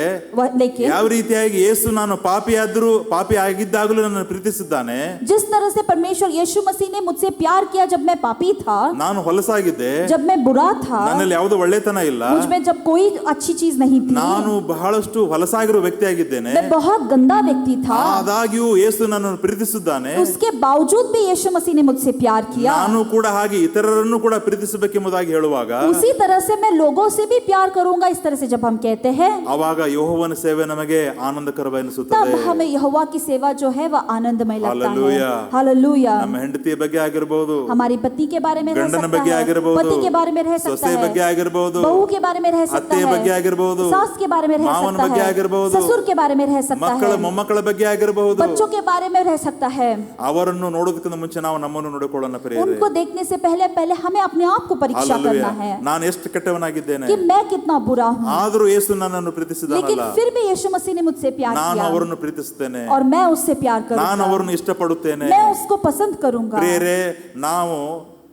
लेकिन ಯಾವ ರೀತಿಯಾಗಿ ಯೇಸು ನಾನು ಪಾಪಿ ಆಗಿದ್ದಾಗಲೂ ನನ್ನನ್ನು ಪ್ರೀತಿಸಿದ್ದಾನೆ, जिस तरह से परमेश्वर यीशु मसीह ने मुझसे प्यार किया जब मैं पापी था, ನಾನು ಹೊಲಸಾಗಿದ್ದೆ, जब मैं बुरा था, ನನ್ನಲ್ಲಿ ಯಾವುದೋ ಒಳ್ಳೆತನ ಇಲ್ಲ, मुझ में जब कोई अच्छी चीज नहीं थी, ನಾನು ಬಹಳಷ್ಟು ಹೊಲಸಾಗಿರೋ ವ್ಯಕ್ತಿಯಾಗಿದ್ದೇನೆ, मैं बहुत गंदा व्यक्ति था, ಆದಾಗ್ಯೂ ಯೇಸು ನನ್ನನ್ನು ಪ್ರೀತಿಸಿದ್ದಾನೆ, उसके बावजूद भी यीशु मसीह ने मुझसे प्यार किया, ನಾನು ಕೂಡ ಹಾಗೆ ಇತರರನ್ನು ಕೂಡ ಪ್ರೀತಿಸಬೇಕೆಂಬುದಾಗಿ ಹೇಳುವಾಗ, उसी तरह से मैं लोगों से भी प्यार करूंगा इस तरह से जब हम कहते हैं, ಆವಾಗ ಯೆಹೋವನ ಸೇವೆ ನಮಗೆ ಆನಂದಕರವೆನಿಸುತ್ತದೆ. तब हमें यहोवा की सेवा जो है वह आनंदमय लगता है. हालेलुया. हालेलुया. ನಮ್ಮ ಹೆಂಡತಿಯ ಬಗ್ಗೆ ಆಗಿರಬಹುದು, हमारी पति के बारे में रह ಗಂಡನ सकता ಬಗ್ಗೆ है, ಆಗಿರಬಹುದು, पति के बारे में रह सकता ಸೊಸೆ ಬಗ್ಗೆ है, ಆಗಿರಬಹುದು, बहू के बारे में रह सकता ಅತ್ತೆಯ ಬಗ್ಗೆ है, ಆಗಿರಬಹುದು, सास के बारे में रह ಮಾವನ सकता ಬಗ್ಗೆ है, ಆಗಿರಬಹುದು, ससुर के बारे में रह सकता ಮಕ್ಕಳ है, ಮೊಮ್ಮಕ್ಕಳ ಬಗ್ಗೆ ಆಗಿರಬಹುದು. बच्चों के बारे में रह सकता है. ಅವರನ್ನು ನೋಡೋದಕ್ಕಿಂತ ಮುಂಚೆ ನಾವು ನಮ್ಮನ್ನು ನೋಡಿಕೊಳ್ಳೋಣ ಪ್ರಿಯರೇ. उनको देखने से पहले हमें अपने आप को परीक्षा हालेलुया. करना है ನಾನು ಎಷ್ಟು ಕೆಟ್ಟವನಾಗಿದ್ದೇನೆ, कि मैं कितना बुरा हूँ, ಆದರೂ ಯೇಸು ನನ್ನನ್ನು लेकिन ಪ್ರೀತಿಸಿದಾನಲ್ಲ, फिर भी यीशु मसीह ने मुझसे प्यार ನಾನು किया ಅವರನ್ನು ಪ್ರೀತಿಸುತ್ತೇನೆ, और मैं उससे प्यार ನಾನು करूंगा, ಅವರನ್ನು ಇಷ್ಟಪಡುತ್ತೇನೆ. मैं उसको पसंद करूंगा. ಪ್ರಿಯರೇ, ನಾವು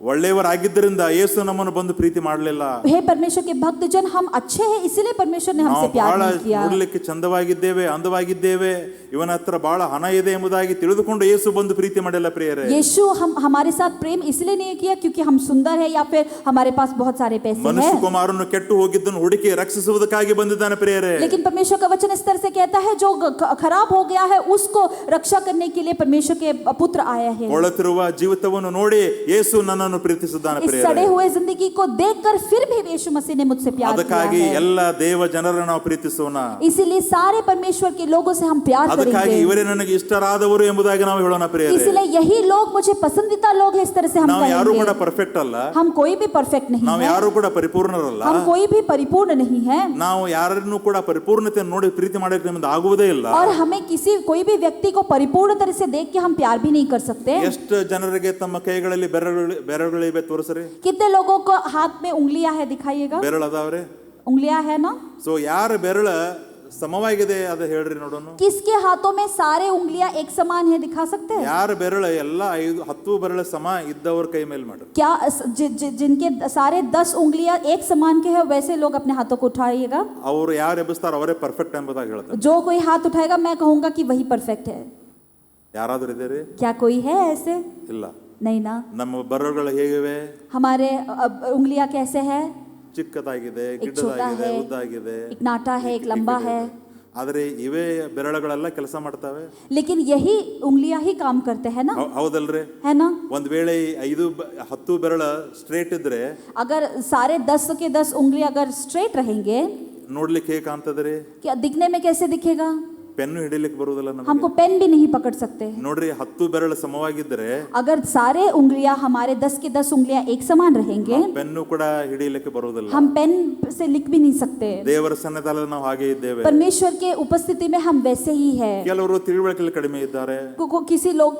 ಒಳ್ಳೆಯವರಾಗಿದ್ದರಿಂದ ಯೇಸು ನಮ್ಮನ್ನು ಬಂದು ಪ್ರೀತಿ ಮಾಡಲಿಲ್ಲ. हे परमेश्वर के भक्तजन, हम अच्छे हैं इसलिए परमेश्वर ने हमसे ನಾವು प्यार ಬಹಳ नहीं किया. ನೋಡಲಿಕ್ಕೆ ಚಂದವಾಗಿದ್ದೇವೆ, ಅಂದವಾಗಿದ್ದೇವೆ, ಇವನ ಹತ್ರ ಬಹಳ ಹಣ ಇದೆ ಎಂಬುದಾಗಿ ತಿಳಿದುಕೊಂಡು ಯೇಸು ಬಂದು ಪ್ರೀತಿ ಮಾಡಿಲ್ಲ ಪ್ರಿಯರೇ. यीशु हमारे साथ प्रेम इसलिए नहीं किया क्योंकि हम सुंदर है या फिर हमारे पास बहुत सारे पैसे ಮನುಷ್ಯ हैं, ಕುಮಾರನು ಕೆಟ್ಟು ಹೋಗಿದ್ದನ್ನು ಹುಡುಕಿ ರಕ್ಷಿಸುವುದಕ್ಕಾಗಿ ಬಂದಿದ್ದಾನೆ ಪ್ರಿಯರೇ. लेकिन परमेश्वर का वचन इस तरह से कहता है जो खराब हो गया है उसको रक्षा करने के लिए परमेश्वर के पुत्र आया है. ಕೊಳತಿರುವ ಜೀವಿತವನ್ನು ನೋಡಿ ಯೇಸು ನನ್ನನ್ನು ಪ್ರೀತಿಸಿದ್ದಾನೆ इस ಪ್ರಿಯರೇ. सड़े हुए जिंदगी को देखकर फिर भी यीशु मसीह ने मुझसे प्यार किया ಅದಕ್ಕಾಗಿ है. ಎಲ್ಲ ದೇವ ಜನರನ್ನು ನಾವು ಪ್ರೀತಿಸೋಣ. इसीलिए सारे परमेश्वर के लोगों से हम प्यार ಅದಕ್ಕಾಗಿ करेंगे. ಇವರೇ ನನಗೆ ಇಷ್ಟರಾದವರು ಎಂಬುದಾಗಿ ನಾವು ಹೇಳೋಣ ಪ್ರಿಯರೇ. इसलिए यही लोग मुझे पसंदीदा लोग हैं इस तरह से हम ನಾವು ಯಾರು ಕೂಡ कहेंगे. ಪರ್ಫೆಕ್ಟ್ ಅಲ್ಲ, हम कोई भी परफेक्ट नहीं ನಾವು है, ಯಾರು ಕೂಡ ಪರಿಪೂರ್ಣರಲ್ಲ, हम कोई भी परिपूर्ण नहीं है, ನಾವು ಯಾರನ್ನು ಕೂಡ ಪರಿಪೂರ್ಣತೆಯನ್ನು ನೋಡಿ ಪ್ರೀತಿ ಮಾಡೋಕೆ ನಮ್ಮಿಂದ ಆಗುವುದೇ ಇಲ್ಲ. और हमें कोई भी व्यक्ति को परिपूर्ण तरह से देख के हम प्यार भी नहीं कर सकते. ಎಷ್ಟು ಜನರಿಗೆ ತಮ್ಮ ಕೈಗಳಲ್ಲಿ ಬೆರಳುಗಳಿವೆ ತೋರಿಸ್ರಿ. कितने लोगों को हाथ में उंगलियां है, दिखाइएगा. ಬೆರಳು ಅದಾವ್ರೆ. उंगलियां है ना. ಸೊ ಯಾರ ಬೆರಳು ಸಮವಾಗಿದೆ ಅದು ಹೇಳ್ರಿ ನೋಡೋಣ. किसके हाथों में सारे उंगलियां एक समान है, दिखा सकते हैं. ಯಾರ ಬೆರಳು ಎಲ್ಲ 5-10 ಬೆರಳು ಸಮ ಇದ್ದವ್ರ ಕೈ ಮೇಲೆ ಮಾಡ್ರಿ. क्या जिनके सारे 10 उंगलियां एक समान के हैं वैसे लोग अपने हाथों को उठाइएगा. ಅವರು ಯಾರು ಎಬ್ಬಿಸ್ತಾರ ಅವರೇ ಪರ್ಫೆಕ್ಟ್ ಎಂಬುದಾಗಿ ಹೇಳ್ತಾರೆ. जो कोई हाथ उठाएगा मैं कहूंगा कि वही परफेक्ट है. ಯಾರಾದ್ರೂ ಇದ್ದೀರಿ? क्या कोई है ऐसे? ಇಲ್ಲ. नहीं ना. ನಮ್ಮ ಬೆರಳುಗಳು ಹೇಗಿವೆ? हमारे उंगलियां कैसे है? ಚಿಕ್ಕದಾಗಿದೆ, एक छोटा ಗಿಡ್ಡದಾಗಿದೆ, है, ಉದ್ದಾಗಿದೆ, एक नाटा है, एक लंबा है. ಆದರೆ ಇವೇ ಬೆರಳುಗಳೆಲ್ಲ ಕೆಲಸ ಮಾಡ್ತವೆ. लेकिन यही उंगलियां ही काम करते हैं ना, ಹೌದಲ್ರಿ? है ना? ಒಂದ್ ವೇಳೆ 5-10 ಬೆರಳ ಸ್ಟ್ರೇಟ್ ಇದ್ರೆ अगर सारे 10 के 10 उंगलियां अगर स्ट्रेट रहेंगे, ನೋಡ್ಲಿಕ್ಕೆ ಹೇಗೆ ಕಾಣ್ತದ್ರಿ? क्या दिखने में कैसे दिखेगा? ಪೆನ್ನು ಹಿಡಿಲಿಕ್ಕೆ ಬರುವುದಿಲ್ಲ ನಮಗೆ. हमको पेन भी नहीं पकड़ सकते. ನೋಡ್ರಿ, 10 ಬೆರಳು ಸಮವಾಗಿದ್ರೆ अगर सारे उंगलियां हमारे 10 के 10 उंगलियां एक समान रहेंगे, ಪೆನ್ನು ಕೂಡ ಹಿಡಿಲಿಕ್ಕೆ ಬರುವುದಿಲ್ಲ. हम पेन से लिख भी नहीं सकते. ದೇವರ ಸನ್ನಿಧಾನದಲ್ಲಿ ನಾವು ಹಾಗೆ ಇದ್ದೇವೆ. परमेश्वर के उपस्थिति में हम वैसे ही है. ಕೆಲವರು ತಿಳುವಳಿಕೆಯಲ್ಲಿ ಕಡಿಮೆ ಇದ್ದಾರೆ,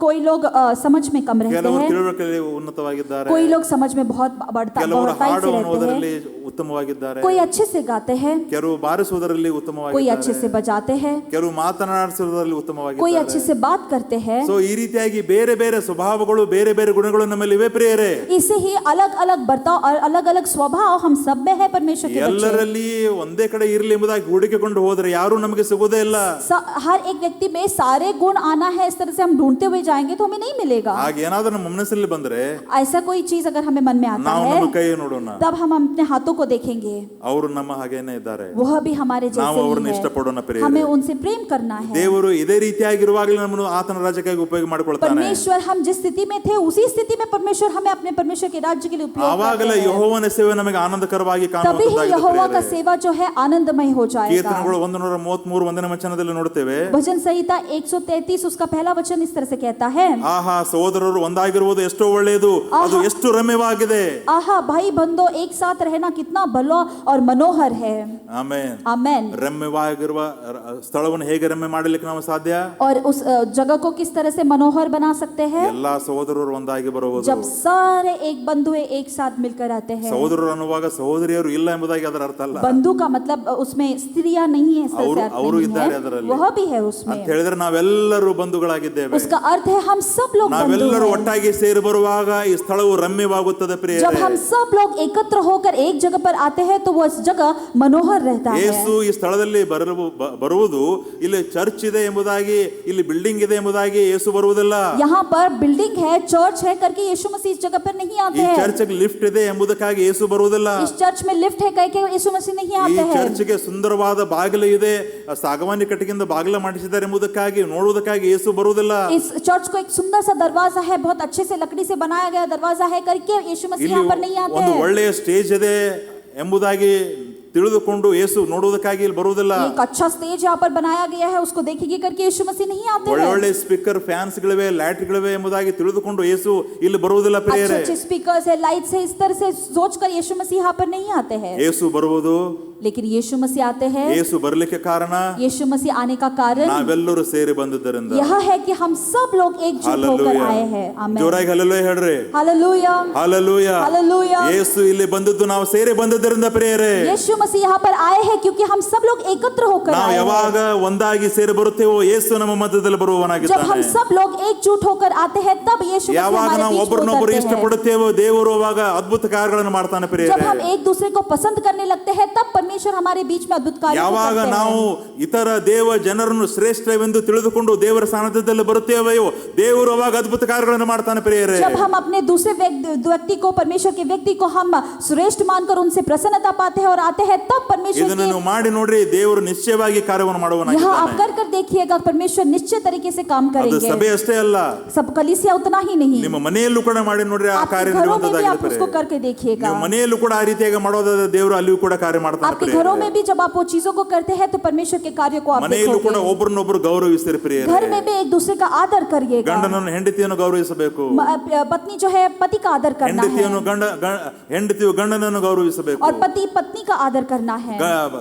कोई लोग समझ में कम रहते ಕೆಲವರು हैं, ತಿಳುವಳಿಕೆಯಲ್ಲಿ ಉನ್ನತವಾಗಿದ್ದಾರೆ, कोई लोग समझ में बहुत ಕೆಲವರು बढ़ताई ಹಾಡು से रहते ಅನ್ನುವುದರಲ್ಲಿ हैं, ಉತ್ತಮವಾಗಿದ್ದಾರೆ, कोई अच्छे से गाते हैं, ಕೆಲವು ಬಾರಿಸುವುದರಲ್ಲಿ कोई ಉತ್ತಮವಾಗಿದ್ದಾರೆ, अच्छे से बजाते हैं, ಕೆಲವು ಮಾತನಾಡಿಸುವುದರಲ್ಲಿ कोई ಉತ್ತಮವಾಗಿದ್ದಾರೆ. अच्छे से बात करते हैं. ಸೊ ಈ ರೀತಿಯಾಗಿ ಬೇರೆ ಬೇರೆ ಸ್ವಭಾವಗಳು, ಬೇರೆ ಬೇರೆ ಗುಣಗಳು ನಮ್ಮಲ್ಲಿ ಇವೆ ಪ್ರಿಯರೇ. इसे ही अलग अलग बर्ताव और अलग अलग स्वभाव हम सब में है परमेश्वर के बच्चे. ಎಲ್ಲರಲ್ಲಿ ಒಂದೇ ಕಡೆ ಇರಲಿ ಎಂಬುದಾಗಿ ಹುಡುಕಿಕೊಂಡು ಹೋದ್ರೆ ಯಾರು ನಮಗೆ ಸಿಗುವುದೇ ಇಲ್ಲ. हर एक व्यक्ति में सारे गुण आना है, इस तरह से हम ढूंढते हुए जाएंगे तो हमें नहीं मिलेगा. ಹಾಗೆ ಏನಾದರೂ ನಮ್ಮ ಮನಸ್ಸಲ್ಲಿ ಬಂದ್ರೆ ऐसा कोई चीज अगर हमें मन में आता ನಾವು है, ನಮ್ಮ ಕೈ ನೋಡೋಣ, तब हम अपने हाथों को देखेंगे, ಅವರು ನಮ್ಮ ಹಾಗೇನೆ ಇದ್ದಾರೆ, वह भी हमारे ನಾವು जैसे ಅವರನ್ನು ही है. ಇಷ್ಟಪಡೋಣ ಪ್ರಿಯರೇ. हमें उनसे प्रेम करना है. ದೇವರು ಇದೇ ರೀತಿಯಾಗಿರುವಾಗಲೇ ನಮ್ಮನ್ನು ಆತನ ರಾಜ್ಯಕ್ಕಾಗಿ ಉಪಯೋಗ ಮಾಡಿಕೊಳ್ತಾನೆ. परमेश्वर हम जिस स्थिति में थे उसी स्थिति में परमेश्वर हमें अपने परमेश्वर के राज्य के लिए उपयोग ಆವಾಗಲೇ करते हैं. ಯೆಹೋವನ ಸೇವೆ ನಮಗೆ ಆನಂದಕರವಾಗಿ तभी ही यहोवा का सेवा जो है आनंदमय हो जाएगा. ಕೀರ್ತನೆಗಳು 133 ಒಂದನೇ ವಚನದಲ್ಲಿ ನೋಡ್ತೇವೆ. भजन संहिता 133 उसका पहला वचन इस तरह से कहता है, ಆಹಾ ಸಹೋದರರು ಒಂದಾಗಿರುವುದು ಎಷ್ಟೋ ಒಳ್ಳೆಯದು, ಅದು ಎಷ್ಟು ರಮ್ಯವಾಗಿದೆ. आहा भाई बंधो एक साथ रहना कितना भला और मनोहर है. ಆಮೆನ್. आमेन. ರಮ್ಯವಾಗಿರುವ ಸ್ಥಳವನ್ನು ಹೇಗೆ ರಮ್ಯ ಮಾಡಲಿಕ್ಕೆ ನಾವು ಸಾಧ್ಯ? और उस जगह को किस तरह से मनोहर बना सकते हैं? ಎಲ್ಲಾ ಸಹೋದರರು ಒಂದಾಗಿ ಬರುವುದು. जब सारे एक बंधु एक साथ मिलकर आते हैं. ಸಹೋದರರು ಅನ್ನುವಾಗ ಸಹೋದರಿಯರು ಇಲ್ಲ ಎಂಬುದಾಗಿ ಅದರ ಅರ್ಥ ಅಲ್ಲ. बंधु का मतलब उसमें स्त्रियां नहीं है, इस तरह से अर्थ ಅವರು नहीं ಇದ್ದಾರೆ है, ಅದರಲ್ಲಿ. वह भी है उसमें. ಅಂತ ಹೇಳಿದ್ರೆ ನಾವೆಲ್ಲರೂ ಬಂಧುಗಳಾಗಿದ್ದೇವೆ. उसका अर्थ है हम सब लोग बंधु ನಾವೆಲ್ಲರೂ हैं. ಒಟ್ಟಾಗಿ ಸೇರಿ ಬರುವಾಗ ಈ ಸ್ಥಳವು ರಮ್ಯವಾಗುತ್ತದೆ ಪ್ರಿಯರೇ. जब हम सब लोग एकत्र होकर एक जगह पर आते हैं तो वह जगह मनोहर रहता है. ಯೇಸು ಈ ಸ್ಥಳದಲ್ಲಿ ಬರುವುದು ಇಲ್ಲಿ ಚರ್ಚ್ ಇದೆ ಎಂಬುದಾಗಿ, ಇಲ್ಲಿ ಬಿಲ್ಡಿಂಗ್ ಇದೆ ಎಂಬುದಾಗಿ ಯೇಸು ಬರುವುದಿಲ್ಲ. यहाँ पर बिल्डिंग है, चर्च है करके यीशु मसीह इस जगह पर नहीं आते ಈ हैं. ಚರ್ಚ್ಗೆ ಲಿಫ್ಟ್ ಇದೆ ಎಂಬುದಕ್ಕಾಗಿ ಯೇಸು ಬರುವುದಿಲ್ಲ. इस चर्च में लिफ्ट है कह के यीशु मसीह नहीं ಈ आते हैं. ಚರ್ಚ್ಗೆ ಸುಂದರವಾದ ಬಾಗಿಲು ಇದೆ, ಸಾಗವಾನಿ ಕಟ್ಟಿಗೆಯಿಂದ ಬಾಗಿಲು ಮಾಡಿಸಿದ್ದಾರೆ ಎಂಬುದಕ್ಕಾಗಿ ನೋಡುವುದಕ್ಕಾಗಿ ಯೇಸು ಬರುವುದಿಲ್ಲ. इस चर्च को एक सुंदर सा दरवाजा है, बहुत अच्छे से लकड़ी से बनाया गया दरवाजा है करके यीशु मसीह ಇಲ್ಲಿ यहाँ पर नहीं आते ಒಂದು हैं. ಒಳ್ಳೆಯ ಸ್ಟೇಜ್ ಇದೆ ಎಂಬುದಾಗಿ ತಿಳಿದುಕೊಂಡು ಯೇಸು ನೋಡುವುದಕ್ಕಾಗಿ ಇಲ್ಲಿ ಬರುವುದಿಲ್ಲ. एक अच्छा स्टेज यहाँ पर बनाया गया है उसको देखेंगे करके यीशु मसीह नहीं आते हैं. ಒಳ್ಳೆ ಸ್ಪೀಕರ್, ಫ್ಯಾನ್ಸ್ ಗಳಿವೆ, ಲೈಟ್ ಗಳಿವೆ ಎಂಬುದಾಗಿ ತಿಳಿದುಕೊಂಡು ಯೇಸು ಇಲ್ಲಿ ಬರುವುದಿಲ್ಲ अच्छे ಪ್ರಿಯರೇ. अच्छे स्पीकर्स है, लाइट्स है, इस तरह से सोचकर यीशु मसीह यहाँ पर नहीं आते हैं. ಯೇಸು ಬರುವುದು, लेकिन यीशु मसीह आते हैं. ಯೇಸು ಬರಲಿಕ್ಕೆ ಕಾರಣ यीशु मसीह आने का कारण ನಾವೆಲ್ಲರೂ ಸೇರಿ ಬಂದಿದ್ದರಿಂದ. यह है कि हम सब लोग एकजुट होकर हालेलुया. आए हैं. आमेन. ಜೋರಾಗಿ ಹಲ್ಲೆಲೂಯಾ ಹೇಳ್ರಿ. हालेलुया. ಹಲ್ಲೆಲೂಯಾ. हालेलुया. ಯೇಸು ಇಲ್ಲಿ ಬಂದದ್ದು ನಾವು ಸೇರಿ ಬಂದಿದ್ದರಿಂದ ಪ್ರಿಯರೇ. यीशु मसीह यहाँ पर आए हैं क्योंकि हम सब लोग एकत्र होकर ನಾವು आए हैं. ಯಾವಾಗ ಒಂದಾಗಿ ಸೇರಿ ಬರುತ್ತೇವೋ ಯೇಸು ನಮ್ಮ ಮಧ್ಯದಲ್ಲಿ जब हम ಬರುವವನಾಗಿದ್ದಾನೆ. सब लोग एकजुट होकर आते हैं तब यीशु मसीह ಯಾವಾಗ हमारे ನಾವು बीच में ಒಬ್ಬರನ್ನೊಬ್ಬರು उतरते हैं. ಇಷ್ಟಪಡುತ್ತೇವೋ ದೇವರು ಅವಾಗ ಅದ್ಭುತ ಕಾರ್ಯಗಳನ್ನು ಮಾಡ್ತಾನೆ जब ಪ್ರಿಯರೇ. हम एक दूसरे को पसंद करने लगते हैं तब परमेश्वर हमारे बीच में अद्भुत कार्य ಯಾವಾಗ करते ನಾವು हैं. ಇತರ ದೇವ ಜನರನ್ನು ಶ್ರೇಷ್ಠವೆಂದು ತಿಳಿದುಕೊಂಡು ದೇವರ ಸಾನ್ನಿಧ್ಯದಲ್ಲಿ ಬರುತ್ತೇವೆಯೋ ದೇವರು ಅವಾಗ ಅದ್ಭುತ ಕಾರ್ಯಗಳನ್ನು ಮಾಡ್ತಾನೆ ಪ್ರಿಯರೇ. जब हम अपने दूसरे व्यक्ति को, परमेश्वर के व्यक्ति को हम श्रेष्ठ मानकर उनसे प्रसन्नता पाते हैं और आते हैं तब परमेश्वर ಇದನ್ನು ನೀವು ಮಾಡಿ ನೋಡ್ರಿ, ದೇವರು ನಿಶ್ಚಯವಾಗಿ ಕಾರ್ಯವನ್ನು यह आप ಮಾಡುವವನಾಗಿದ್ದಾನೆ. कर कर देखिएगा परमेश्वर निश्चित तरीके से काम ಅದು करेंगे. ಸಭೆ ಅಷ್ಟೇ ಅಲ್ಲ, सब कलीसिया उतना ही नहीं, ನಿಮ್ಮ ಮನೆಯಲ್ಲೂ ಕೂಡ ಮಾಡಿ ನೋಡ್ರಿ, ಆ आपके ಕಾರ್ಯ घरों में भी आप ನಡೆಯುವಂತದ್ದಾಗಿದೆ उसको ಪ್ರಿಯರೇ. करके देखिएगा. ನೀವು ಮನೆಯಲ್ಲೂ ಕೂಡ ಆ ರೀತಿಯಾಗಿ ಮಾಡೋದಾದ್ರೆ ದೇವರು ಅಲ್ಲಿಯೂ ಕೂಡ ಕಾರ್ಯ ಮಾಡ್ತಾನೆ आपके ಪ್ರಿಯರೇ. घरों में भी जब आप वो चीजों को करते हैं तो परमेश्वर के कार्य को आप ಮನೆಯಲ್ಲೂ ಕೂಡ देखोगे. ಒಬ್ಬರನ್ನೊಬ್ಬರು ಗೌರವಿಸ್ತೀರಿ ಪ್ರಿಯರೇ. घर में भी एक दूसरे का आदर करिएगा. ಗಂಡನನ್ನು ಹೆಂಡತಿಯನ್ನು ಗೌರವಿಸಬೇಕು, पत्नी जो है पति का आदर करना है ಹೆಂಡತಿಯನ್ನು ಹೆಂಡತಿಯು ಗಂಡನನ್ನು ಗೌರವಿಸಬೇಕು, और पति पत्नी का आदर करना है.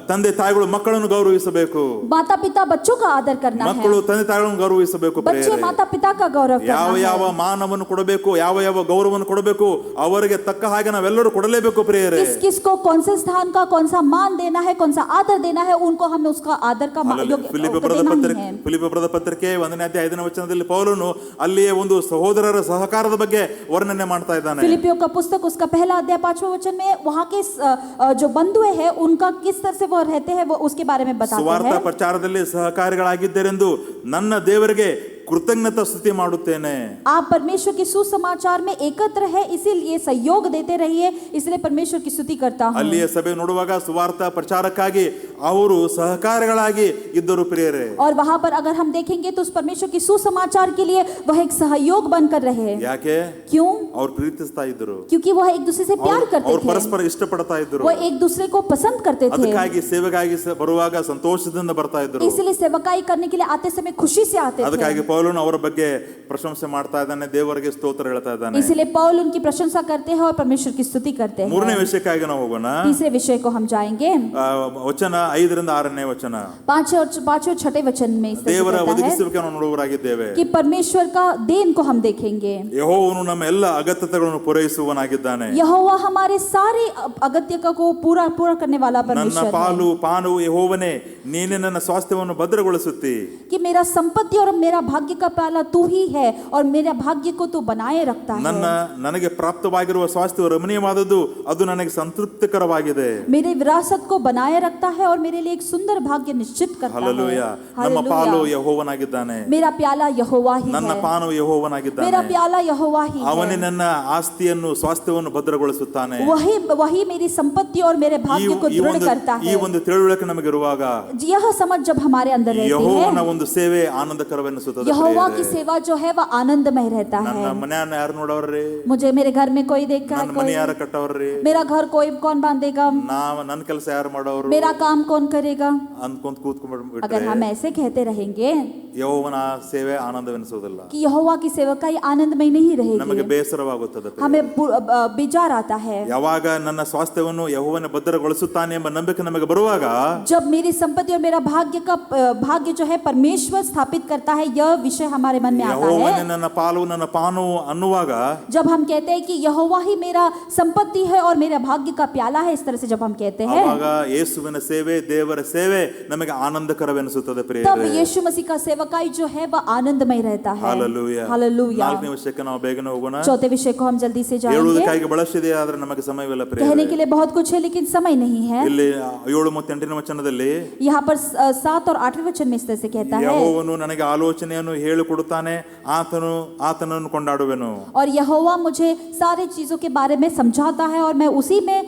ತಂದೆ ತಾಯಿಗಳು ಮಕ್ಕಳನ್ನು ಗೌರವಿಸಬೇಕು, माता पिता बच्चों का आदर करना है. ಮಕ್ಕಳು ತಂದೆ ತಾಯಿಗಳನ್ನು ಗೌರವಿಸಬೇಕು बच्चे ಪ್ರಿಯರೇ. माता पिता का गौरव ಯಾವ करना ಯಾವ है. ಮಾನವನ್ನು ಕೊಡಬೇಕು, ಯಾವ ಯಾವ ಗೌರವವನ್ನು ಕೊಡಬೇಕು ಅವರಿಗೆ ತಕ್ಕ ಹಾಗೆ ನಾವೆಲ್ಲರೂ ಕೊಡಲೇಬೇಕು प्रियರೇ. किस किस को कौन से स्थान का कौन सा मान देना है, कौन सा आदर देना है, उनको हमें उसका आदर का योग्य ಫಿಲಿಪ್ಪ उत्तर ಬರೆದ देना ही ಪತ್ರಿಕೆ है. ಫಿಲಿಪ್ಪ ಬರೆದ ಪತ್ರಿಕೆ 1ನೇ ಅಧ್ಯಾಯ 5ನೇ ವಚನದಲ್ಲಿ ಪೌಲನು ಅಲ್ಲಿಯೇ ಒಂದು ಸಹೋದರರ ಸಹಕಾರದ ಬಗ್ಗೆ ವರ್ಣನೆ ಮಾಡ್ತಾ ಇದ್ದಾನೆ. फिलिपियों का पुस्तक उसका पहला अध्याय 5वें वचन में वहाँ के जो बंधु हैं उनका किस तरह से वो रहते हैं वो उसके बारे में बताते ಸುವಾರ್ಥ हैं. ಪ್ರಚಾರದಲ್ಲಿ ಸಹಕಾರಿಗಳಾಗಿದ್ದರೆಂದು ನನ್ನ ದೇವರಿಗೆ ಕೃತಜ್ಞತಾ ಸ್ತುತಿ ಮಾಡುತ್ತೇನೆ. आप परमेश्वर के सुसमाचार में एकत्र है इसीलिए सहयोग देते रहिए, इसलिए परमेश्वर की स्तुति करता हूँ. ಅಲ್ಲಿಯ ಸಭೆ ನೋಡುವಾಗ ಸುವಾರ್ಥ ಪ್ರಚಾರಕ್ಕಾಗಿ ಅವರು ಸಹಕಾರಿಗಳಾಗಿ ಇದ್ದರು ಪ್ರಿಯರೇ. और वहां पर अगर हम देखेंगे तो उस परमेश्वर की सुसमाचार के लिए वह एक सहयोग बनकर रहे. ಯಾಕೆ? क्यों? ಅವ್ರು ಪ್ರೀತಿಸ್ತಾ ಇದ್ರು, क्योंकि वह एक दूसरे से प्यार करते ಅವ್ರು थे, ಪರಸ್ಪರ ಇಷ್ಟಪಡ್ತಾ ಇದ್ರು. वह एक दूसरे को पसंद करते थे. ಅದಕ್ಕಾಗಿ ಸೇವೆಗಾಗಿ ಬರುವಾಗ ಸಂತೋಷದಿಂದ ಬರ್ತಾ ಇದ್ರು. इसलिए सेवकाई करने के लिए आते समय खुशी से आते थे. ಅದಕ್ಕಾಗಿ ಪೌಲನು ಅವರ ಬಗ್ಗೆ ಪ್ರಶಂಸೆ ಮಾಡ್ತಾ ಇದ್ದಾನೆ, ದೇವರಿಗೆ ಸ್ತೋತ್ರ ಹೇಳ್ತಾ ಇದ್ದಾನೆ. इसलिए पौल उनकी प्रशंसा करते हैं और परमेश्वर की स्तुति करते हैं. ಮೂರನೇ ವಿಷಯಕ್ಕಾಗಿ ನಾವು ಹೋಗೋಣ. तीसरे विषय को हम जाएंगे. ವಚನ 5-6 वचನ. 5 और 6 वचन में इस तरह से ದೇವರ कहता है ಒದಗಿಸುವಿಕೆಯನ್ನು ನೋಡುವವರಾಗಿದ್ದೇವೆ. कि परमेश्वर का देन को हम देखेंगे. ಯೆಹೋವನು ನಮ್ಮ ಎಲ್ಲ ಅಗತ್ಯತೆಗಳನ್ನು ಪೂರೈಸುವವನಾಗಿದ್ದಾನೆ. यहोवा हमारे सारे अगत्य को पूरा करने वाला ನನ್ನ परमेश्वर ಪಾಲು है. ಪಾನವು ಯೆಹೋವನೇ, ನೀನೇ ನನ್ನ ಸ್ವಾಸ್ಥ್ಯವನ್ನು ಭದ್ರಗೊಳಿಸುತ್ತಿ. कि मेरा संपत्ति और मेरा भाग्य का प्याला तू ही है और मेरा भाग्य को तू बनाए रखता है. ನನಗೆ ಪ್ರಾಪ್ತವಾಗಿರುವ ಸ್ವಾಸ್ಥ್ಯವು ರಮಣೀಯವಾದದ್ದು, ಅದು ನನಗೆ ಸಂತೃಪ್ತಿಕರವಾಗಿದೆ. मेरे विरासत को बनाए रखता है और मेरे लिए एक सुंदर भाग्य निश्चित करता ಹಲ್ಲೆಲೂಯ. है. ನಮ್ಮ ಪಾಲು हालेलुया. ಯೆಹೋವನಾಗಿದ್ದಾನೆ, मेरा प्याला यहोवा ही ನನ್ನ है. ಪಾನವು मेरा ಯೆಹೋವನಾಗಿದ್ದಾನೆ. प्याला यहोवा ही ಅವನೇ है. ನನ್ನ ಆಸ್ತಿಯನ್ನು ಸ್ವಾಸ್ಥ್ಯವನ್ನು ಭದ್ರಗೊಳಿಸುತ್ತಾನೆ. वही मेरी संपत्ति और मेरे भाग्य को दृढ़ करता ಈ है. ಒಂದು ತಿಳುವಳಿಕೆ ನಮಗಿರುವಾಗ यह समझ जब हमारे अंदर रहती ಯೆಹೋವನ है, ಒಂದು ಸೇವೆ ಆನಂದಕರವೆನಿಸುತ್ತದೆ. यहोवा की सेवा जो है वह आनंदमय रहता ನನ್ನ है. ಮನೆಯನ್ನ ಯಾರು ನೋಡವ್ರಿ? मुझे मेरे घर में कोई देखा है? ನನ್ನ ಮನೆ ಯಾರು ಕಟ್ಟವ್ರಿ? मेरा घर कोई कौन बांधेगा? ನನ್ನ ಕೆಲಸ ಯಾರು ಮಾಡೋರು मेरा काम कौन करेगा? ಅನ್ಕೊಂತ ಕೂತ್ಕೊಂಡ್ಬಿಟ್ರೆ अगर हम ऐसे कहते रहेंगे ಯೆಹೋವನ ಸೇವೆ ಆನಂದವೆನಿಸುವುದಿಲ್ಲ. कि यहोवा की सेवकाई आनंदमय नहीं ನಮಗೆ रहेगी, ಬೇಸರವಾಗುತ್ತದೆ. हमें बेजार आता है. ಯಾವಾಗ ನನ್ನ ಸ್ವಾಸ್ಥ್ಯವನ್ನು ಯೆಹೋವನ ಭದ್ರಗೊಳಿಸುತ್ತಾನೆ ಎಂಬ ನಂಬಿಕೆ ನಮಗೆ ಬರುವಾಗ, जब मेरी संपत्ति और मेरा भाग्य जो है परमेश्वर स्थापित करता है, यह विषय हमारे मन में आता ಯೆಹೋವನೇ है. ನನ್ನ ಪಾಲು ನನ್ನ ಪಾನವು ಅನ್ನುವಾಗ, जब हम कहते हैं कि यहोवा ही मेरा संपत्ति है और मेरा भाग्य का प्याला है, इस तरह से जब हम कहते हैं, ಆವಾಗ ಯೇಸುವಿನ ಸೇವೆ, ದೇವರ ಸೇವೆ ನಮಗೆ ಆನಂದಕರವೆನಿಸುತ್ತದೆ तब ಪ್ರಿಯರೇ. यीशु मसीह का सेवकाई जो है वह आनंदमय रहता है. ಹಾಲೆಲೂಯ. हालेलूया. ನಾಲ್ಕನೇ ವಿಷಯಕ್ಕೆ ನಾವು ಬೇಗನೆ ಹೋಗೋಣ. चौथे विषय को हम जल्दी से जाएंगे. ಹೇಳುವುದಕ್ಕಾಗಿ ಬಳಸಿದೆ, ಆದ್ರೆ ನಮಗೆ ಸಮಯವಿಲ್ಲ कहने ಪ್ರಿಯರೇ. के लिए बहुत कुछ है लेकिन समय नहीं है. ಇಲ್ಲಿ 7 ಮತ್ತು 8ನೇ ವಚನದಲ್ಲಿ यहाँ पर 7 और 8वें वचन में इस तरह से कहता है, ಯೆಹೋವನು ನನಗೆ ಆಲೋಚನೆಯನ್ನು ಹೇಳಿಕೊಡುತ್ತಾನೆ, ಆತನನ್ನು ಕೊಂಡಾಡುವೆನು. और यहोवा मुझे सारी चीजों के बारे में समझाता है और मैं उसी में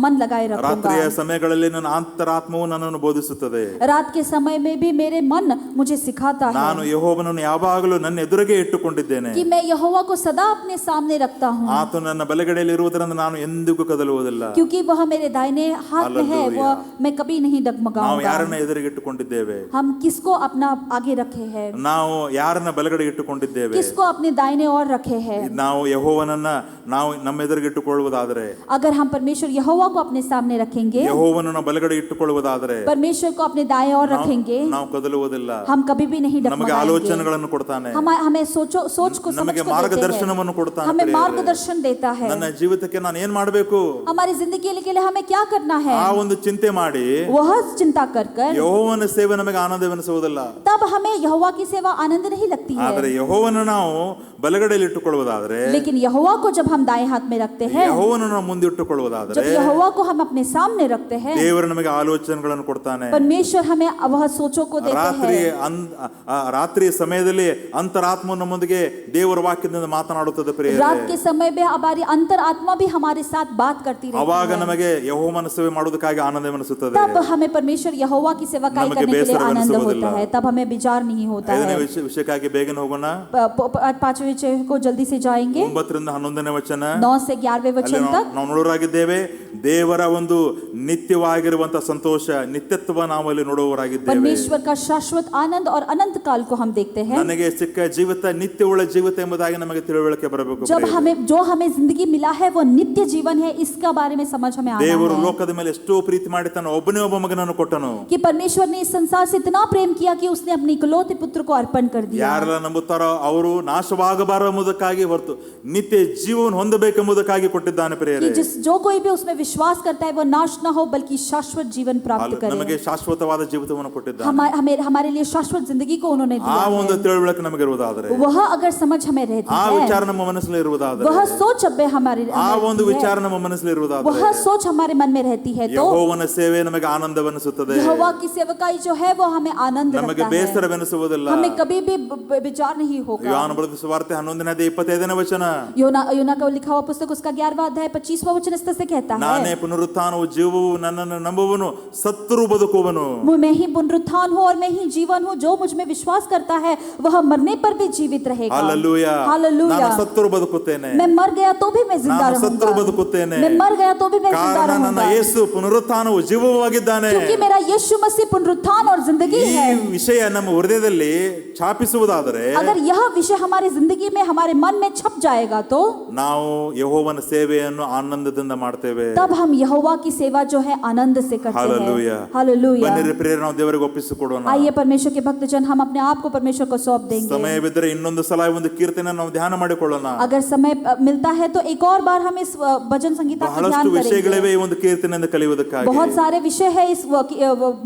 मन लगाए ರಾತ್ರಿಯ रखूंगा. ಸಮಯಗಳಲ್ಲಿ ನನ್ನ ಅಂತರಾತ್ಮವು ನನ್ನನ್ನು ಬೋಧಿಸುತ್ತದೆ. रात के समय में भी मेरे मन मुझे सिखाता ನಾನು है ಯೆಹೋವನನ್ನು ಯಾವಾಗಲೂ ನನ್ನ ಎದುರಿಗೆ ಇಟ್ಟುಕೊಂಡಿದ್ದೇನೆ. कि मैं यहोवा को सदा अपने सामने रखता हूँ, ಆತನು ನನ್ನ ಬಲಗಡೆಯಲ್ಲಿ ಇರುವುದರಿಂದ ನಾನು ಎಂದಿಗೂ ಕದಲುವುದಿಲ್ಲ. क्योंकि वह मेरे दाहिने हाथ में है, हालेलुया. वह मैं कभी नहीं ನಾವು डगमगाऊंगा. ಯಾರನ್ನ ಎದುರಿಗೆ ಇಟ್ಟುಕೊಂಡಿದ್ದೇವೆ? हम किसको अपना आगे रखे हैं, ನಾವು ಯಾರನ್ನ ಬಲಗಡೆ ಇಟ್ಟುಕೊಂಡಿದ್ದೇವೆ? किसको अपने दाहिने ओर रखे हैं? ನಾವು ಯೆಹೋವನನ್ನ ನಾವು ನಮ್ಮ ಎದುರಿಗೆ ಇಟ್ಟುಕೊಳ್ಳುವುದಾದರೆ, अगर हम परमेश्वर यहोवा को अपने सामने रखेंगे, ಯೆಹೋವನನ್ನ ಬಲಗಡೆ ಇಟ್ಟುಕೊಳ್ಳುವುದಾದರೆ परमेश्वर को अपने दाएं ओर रखेंगे, ನಾವು ಕದಲುವುದಿಲ್ಲ. हम कभी भी नहीं ನಮಗೆ डगमगाएंगे. ಆಲೋಚನೆಗಳನ್ನು ಕೊಡ್ತಾನೆ, हमें सोच को समझ ನಮಗೆ को देते ಮಾರ್ಗದರ್ಶನವನ್ನು हैं, ಕೊಡ್ತಾನೆ हमें ಪ್ರಿಯರೇ. मार्गदर्शन देता है. ನನ್ನ ಜೀವಿತಕ್ಕೆ ನಾನು ಏನ್ ಮಾಡಬೇಕು? हमारी जिंदगी के लिए हमें क्या करना है, ಆ ಒಂದು ಚಿಂತೆ ಮಾಡಿ वह चिंता कर ಯೆಹೋವನ ಸೇವೆ ನಮಗೆ ಆನಂದವೆನಿಸುವುದಿಲ್ಲ. तब हमें यहोवा की सेवा आनंद नहीं लगती ಆದರೆ है. ಯೆಹೋವನ ನಾವು ಬಲಗಡೆಯಲ್ಲಿ ಇಟ್ಟುಕೊಳ್ಳುವುದಾದರೆ, लेकिन यहोवा को जब हम दाएं हाथ में रखते हैं, ಯೆಹೋವನನ್ನು ನಾವು ಮುಂದೆ ಇಟ್ಟುಕೊಳ್ಳುವುದಾದರೆ, जब यहोवा को हम अपने सामने रखते हैं, ದೇವರು ನಮಗೆ ಆಲೋಚನೆಗಳನ್ನು ಕೊಡ್ತಾನೆ. परमेश्वर हमें वह सोचों को देते ರಾತ್ರಿ ಸಮಯದಲ್ಲಿ ಅಂತರಾತ್ಮ ನಮ್ಮೊಂದಿಗೆ ದೇವರ ವಾಕ್ಯದಿಂದ ಮಾತನಾಡುತ್ತದೆ ಪ್ರಿಯರೇ. रात के समय में हमारी अंतर आत्मा भी हमारे साथ बात करती ಅವಾಗ रहती है. ನಮಗೆ ಯೆಹೋವನ ಸೇವೆ ಮಾಡುವುದಕ್ಕಾಗಿ ಆನಂದವೆನಿಸುತ್ತದೆ. तब हमें परमेश्वर यहोवा की सेवकाई नमगे करने के लिए बेसर आनंद अनिसुವುದಿಲ್ಲ. होता है, तब हमें विचार नहीं होता ಐದನೇ है. ವಿಷಯಕ್ಕಾಗಿ ಬೇಗನೆ ಹೋಗೋಣ. 5वें विषय को जल्दी से जाएंगे. 9ರಿಂದ 11ನೇ ವಚನ. 9 से 11वें ಅಲ್ಲಿ वचन तक ನಾವು ನೋಡುವರಾಗಿದ್ದೇವೆ. ದೇವರ ಒಂದು ನಿತ್ಯವಾಗಿರುವಂತಹ ಸಂತೋಷ, ನಿತ್ಯತ್ವ ನಾವು ಅಲ್ಲಿ ನೋಡುವರಾಗಿದ್ದೇವೆ. परमेश्वर का शाश्वत आनंद और अनंत काल को हम देखते हैं. ನನಗೆ ಸಿಕ್ಕ ಜೀವಿತ ನಿತ್ಯವುಳ್ಳ ಜೀವಿತ ಎಂಬುದಾಗಿ ನಮಗೆ ತಿಳುವಳಿಕೆ ಬರಬೇಕು. जब हमें जिंदगी मिला है वो नित्य जीवन है, इसका बारे में समझ हमें आना ದೇವರು है ಲೋಕದ ಮೇಲೆ ಎಷ್ಟೋ ಪ್ರೀತಿ ಮಾಡಿ ತನ್ನ ಒಬ್ಬನೇ ಒಬ್ಬ ಮಗನನ್ನು ಕೊಟ್ಟನು. कि परमेश्वर ने इस संसार से इतना प्रेम किया कि उसने अपने इकलौते पुत्र को अर्पण कर दिया. ಯಾರೆಲ್ಲ ನಂಬುತ್ತಾರೋ ಅವರು ನಾಶವಾಗಬಾರದೆಂಬುದಕ್ಕಾಗಿ ಹೊರತು ನಿತ್ಯ ಜೀವವನ್ನು ಹೊಂದಬೇಕೆಂಬುದಕ್ಕಾಗಿ ಕೊಟ್ಟಿದ್ದಾನೆ ಪ್ರಿಯರೇ. कि जो कोई भी उसमें विश्वास करता है वो नाश ना हो बल्कि शाश्वत जीवन प्राप्त ನಮಗೆ करे. ಶಾಶ್ವತವಾದ ಜೀವಿತವನ್ನು ಕೊಟ್ಟಿದ್ದಾನೆ. हमारे लिए शाश्वत जिंदगी को उन्होंने ಆ दिया ಒಂದು है. ತಿಳುವಳಿಕೆ ನಮಗೆ ಇರುವುದಾದರೆ, वह अगर समझ हमें रहती ಆ है, ವಿಚಾರ ನಮ್ಮ ಮನಸ್ಸಲ್ಲಿ ಇರುವುದಾದರೆ, वह सोच अब हमारे ಆ ಒಂದು रहती है, ವಿಚಾರ ನಮ್ಮ ಮನಸ್ಸಲ್ಲಿ ಇರುವುದಾದರೆ, वह सोच हमारे मन में रहती है तो ಯೆಹೋವನ ಸೇವೆ ನಮಗೆ ಆನಂದವೆನಿಸುತ್ತದೆ. यहोवा की सेवकाई जो है वो हमें आनंद ನಮಗೆ रखता है, ಬೇಸರವೆನಿಸುವುದಿಲ್ಲ. हमें कभी भी विचार नहीं होगा. ಯೋಹಾನ ಬರೆದ ಸುವಾರ್ತೆ 11ನೇ ಅಧ್ಯಾಯ 25ನೇ ವಚನ. योना का लिखा हुआ पुस्तक उसका 11वां अध्याय 25वां वचन इस तरह से कहता है, ನಾನೇ ಪುನರುತ್ಥಾನವು ಜೀವವು ನನ್ನನ್ನು ನಂಬುವನು ಸತ್ತರೂ ಬದುಕುವನು. मैं ही पुनरुत्थान हूँ और मैं ही जीवन हूँ, जो मुझ में विश्वास करता है वह मरने पर भी जीवित रहेगा. ಹಾಲೆಲೂಯಾ. हालेलूया. ನಾನು ಸತ್ತರೂ ಬದುಕುತ್ತೇನೆ. मैं मर गया तो भी मैं जिंदा ನಾನು ಸತ್ತರೂ रहूंगा. ಬದುಕುತ್ತೇನೆ. मैं मर गया तो भी मैं जिंदा ಕಾರಣ ನನ್ನ रहूंगा. ಯೇಸು ಪುನರುತ್ಥಾನವು ಜೀವವಾಗಿದ್ದಾನೆ. क्योंकि मेरा यीशु मसीह पुनरुत्थान और जिंदगी ಈ है. ವಿಷಯ ನಮ್ಮ ಹೃದಯದಲ್ಲಿ ಛಾಪಿಸುವುದಾದರೆ अगर यह विषय हमारी जिंदगी में हमारे मन में छप जाएगा तो ನಾವು ಯೆಹೋವನ ಸೇವೆಯನ್ನು ಆನಂದದಿಂದ ಮಾಡ್ತೇವೆ. तब हम यहोवा की सेवा जो है आनंद से करते हालेलूया. हैं. हालेलूया. ಬನ್ನಿರಿ ಪ್ರಿಯರೇ, ನಾವು ದೇವರಿಗೆ ಒಪ್ಪಿಸಿಕೊಡೋಣ. आइए परमेश्वर के भक्तजन, हम अपने आप को परमेश्वर को सौंप देंगे. ಸಮಯವಿದ್ದರೆ ಇನ್ನೊಂದು ಸಲ ಒಂದು ಕೀರ್ತನೆ ನಾವು ಧ್ಯಾನ ಮಾಡಿಕೊಳ್ಳೋಣ. अगर समय मिलता है तो एक और बार हम इस भजन संगीता का ध्यान ಬಹಳಷ್ಟು करेंगे. ವಿಷಯಗಳಿವೆ ಈ ಒಂದು ಕೀರ್ತನೆಯಿಂದ ಕಲಿಯುವುದಕ್ಕಾಗಿ. बहुत सारे विषय है इस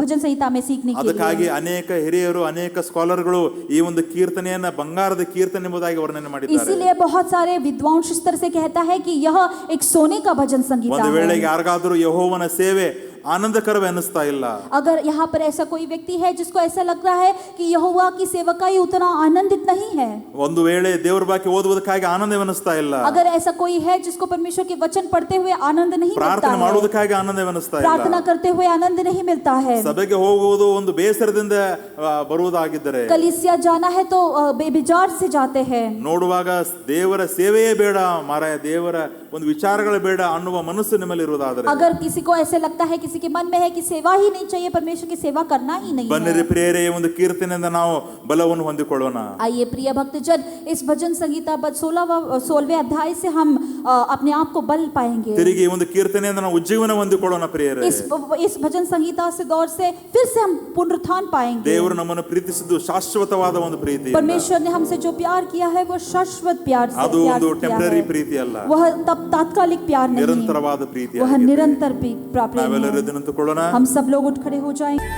भजन संहिता में सीखने के ಅದಕ್ಕಾಗಿ लिए. ಅನೇಕ ಹಿರಿಯರು ಅನೇಕ ಸ್ಕಾಲರ್ಗಳು ಈ ಒಂದು ಕೀರ್ತನೆಯನ್ನ ಬಂಗಾರದ ಕೀರ್ತನೆ ಎಂಬುದಾಗಿ ವರ್ಣನೆ ಮಾಡಿದ್ದಾರೆ. इसीलिए बहुत सारे विद्वान इस तरह से कहता है कि यह एक सोने का भजन संगीता ಒಂದು ವೇಳೆ है. ಯಾರಿಗಾದರೂ ಯೆಹೋವನ ಸೇವೆ आनंदकरवे ಅನ್ನಿಸ್ತಾ ಇಲ್ಲ. अगर यहाँ पर ऐसा कोई व्यक्ति है जिसको ऐसा लग रहा है कि यहोवा की सेवकाई उतना आनंदित नहीं है, ಒಂದು ವೇಳೆ ದೇವರ ವಾಕ್ಯ ಓದುವುದಕ್ಕಾಗಿ ಆನಂದವೆನಿಸ್ತಾ ಇಲ್ಲ, अगर ऐसा कोई है जिसको परमेश्वर के वचन पढ़ते हुए आनंद नहीं मिलता ಪ್ರಾರ್ಥನೆ है, ಮಾಡುವುದಕ್ಕಾಗಿ ಆನಂದವೆನಿಸ್ತಾ ಇಲ್ಲ, प्रार्थना करते हुए आनंद नहीं मिलता है, ಸಭೆಗೆ ಹೋಗುವುದು ಒಂದು ಬೇಸರದಿಂದ ಬರುವುದಾಗಿದ್ದರೆ, कलीसिया जाना है तो बेबिजार से जाते हैं, ನೋಡುವಾಗ ದೇವರ ಸೇವೆಯೇ ಬೇಡ ಮಾರಾಯ, ದೇವರ ಒಂದು ವಿಚಾರಗಳು ಬೇಡ ಅನ್ನುವ ಮನಸ್ಸು ನಿಮ್ಮಲ್ಲಿ ಇರುವುದಾದರೆ, अगर किसी को ऐसे लगता है किसी के मन में है कि सेवा ही नहीं चाहिए, परमेश्वर की सेवा करना ही नहीं ಬನ್ನಿರಿ है, ಪ್ರಿಯರೇ, ಒಂದು ಕೀರ್ತನೆಯಿಂದ ನಾವು ಬಲವನ್ನು ಹೊಂದಿಕೊಳ್ಳೋಣ. आइए प्रिय भक्तजन, इस भजन संगीता 16वें अध्याय से हम अपने आप को बल पाएंगे. ತಿರುಗಿ ಒಂದು ಕೀರ್ತನೆಯಿಂದ ನಾವು ಉಜ್ಜೀವನ ಹೊಂದಿಕೊಳ್ಳೋಣ ಪ್ರಿಯರೇ. इस भजन संगीता से दौर से फिर से हम पुनरुत्थान पाएंगे. ದೇವರು ನಮ್ಮನ್ನು ಪ್ರೀತಿಸಿದ್ದು ಶಾಶ್ವತವಾದ ಒಂದು ಪ್ರೀತಿ. परमेश्वर ने हमसे जो प्यार किया है वो शाश्वत प्यार से ಅದು प्यार ಒಂದು किया ಟೆಂಪರರಿ है. ಪ್ರೀತಿ ಅಲ್ಲ, वह तब तात्कालिक प्यार नहीं, ನಿರಂತರವಾದ ಪ್ರೀತಿ. वह निरंतर प्रेम ನಾವೆಲ್ಲರೂ है. ಇದನ್ನು ತಗೊಳ್ಳೋಣ. हम सब लोग उठ खड़े हो जाएंगे.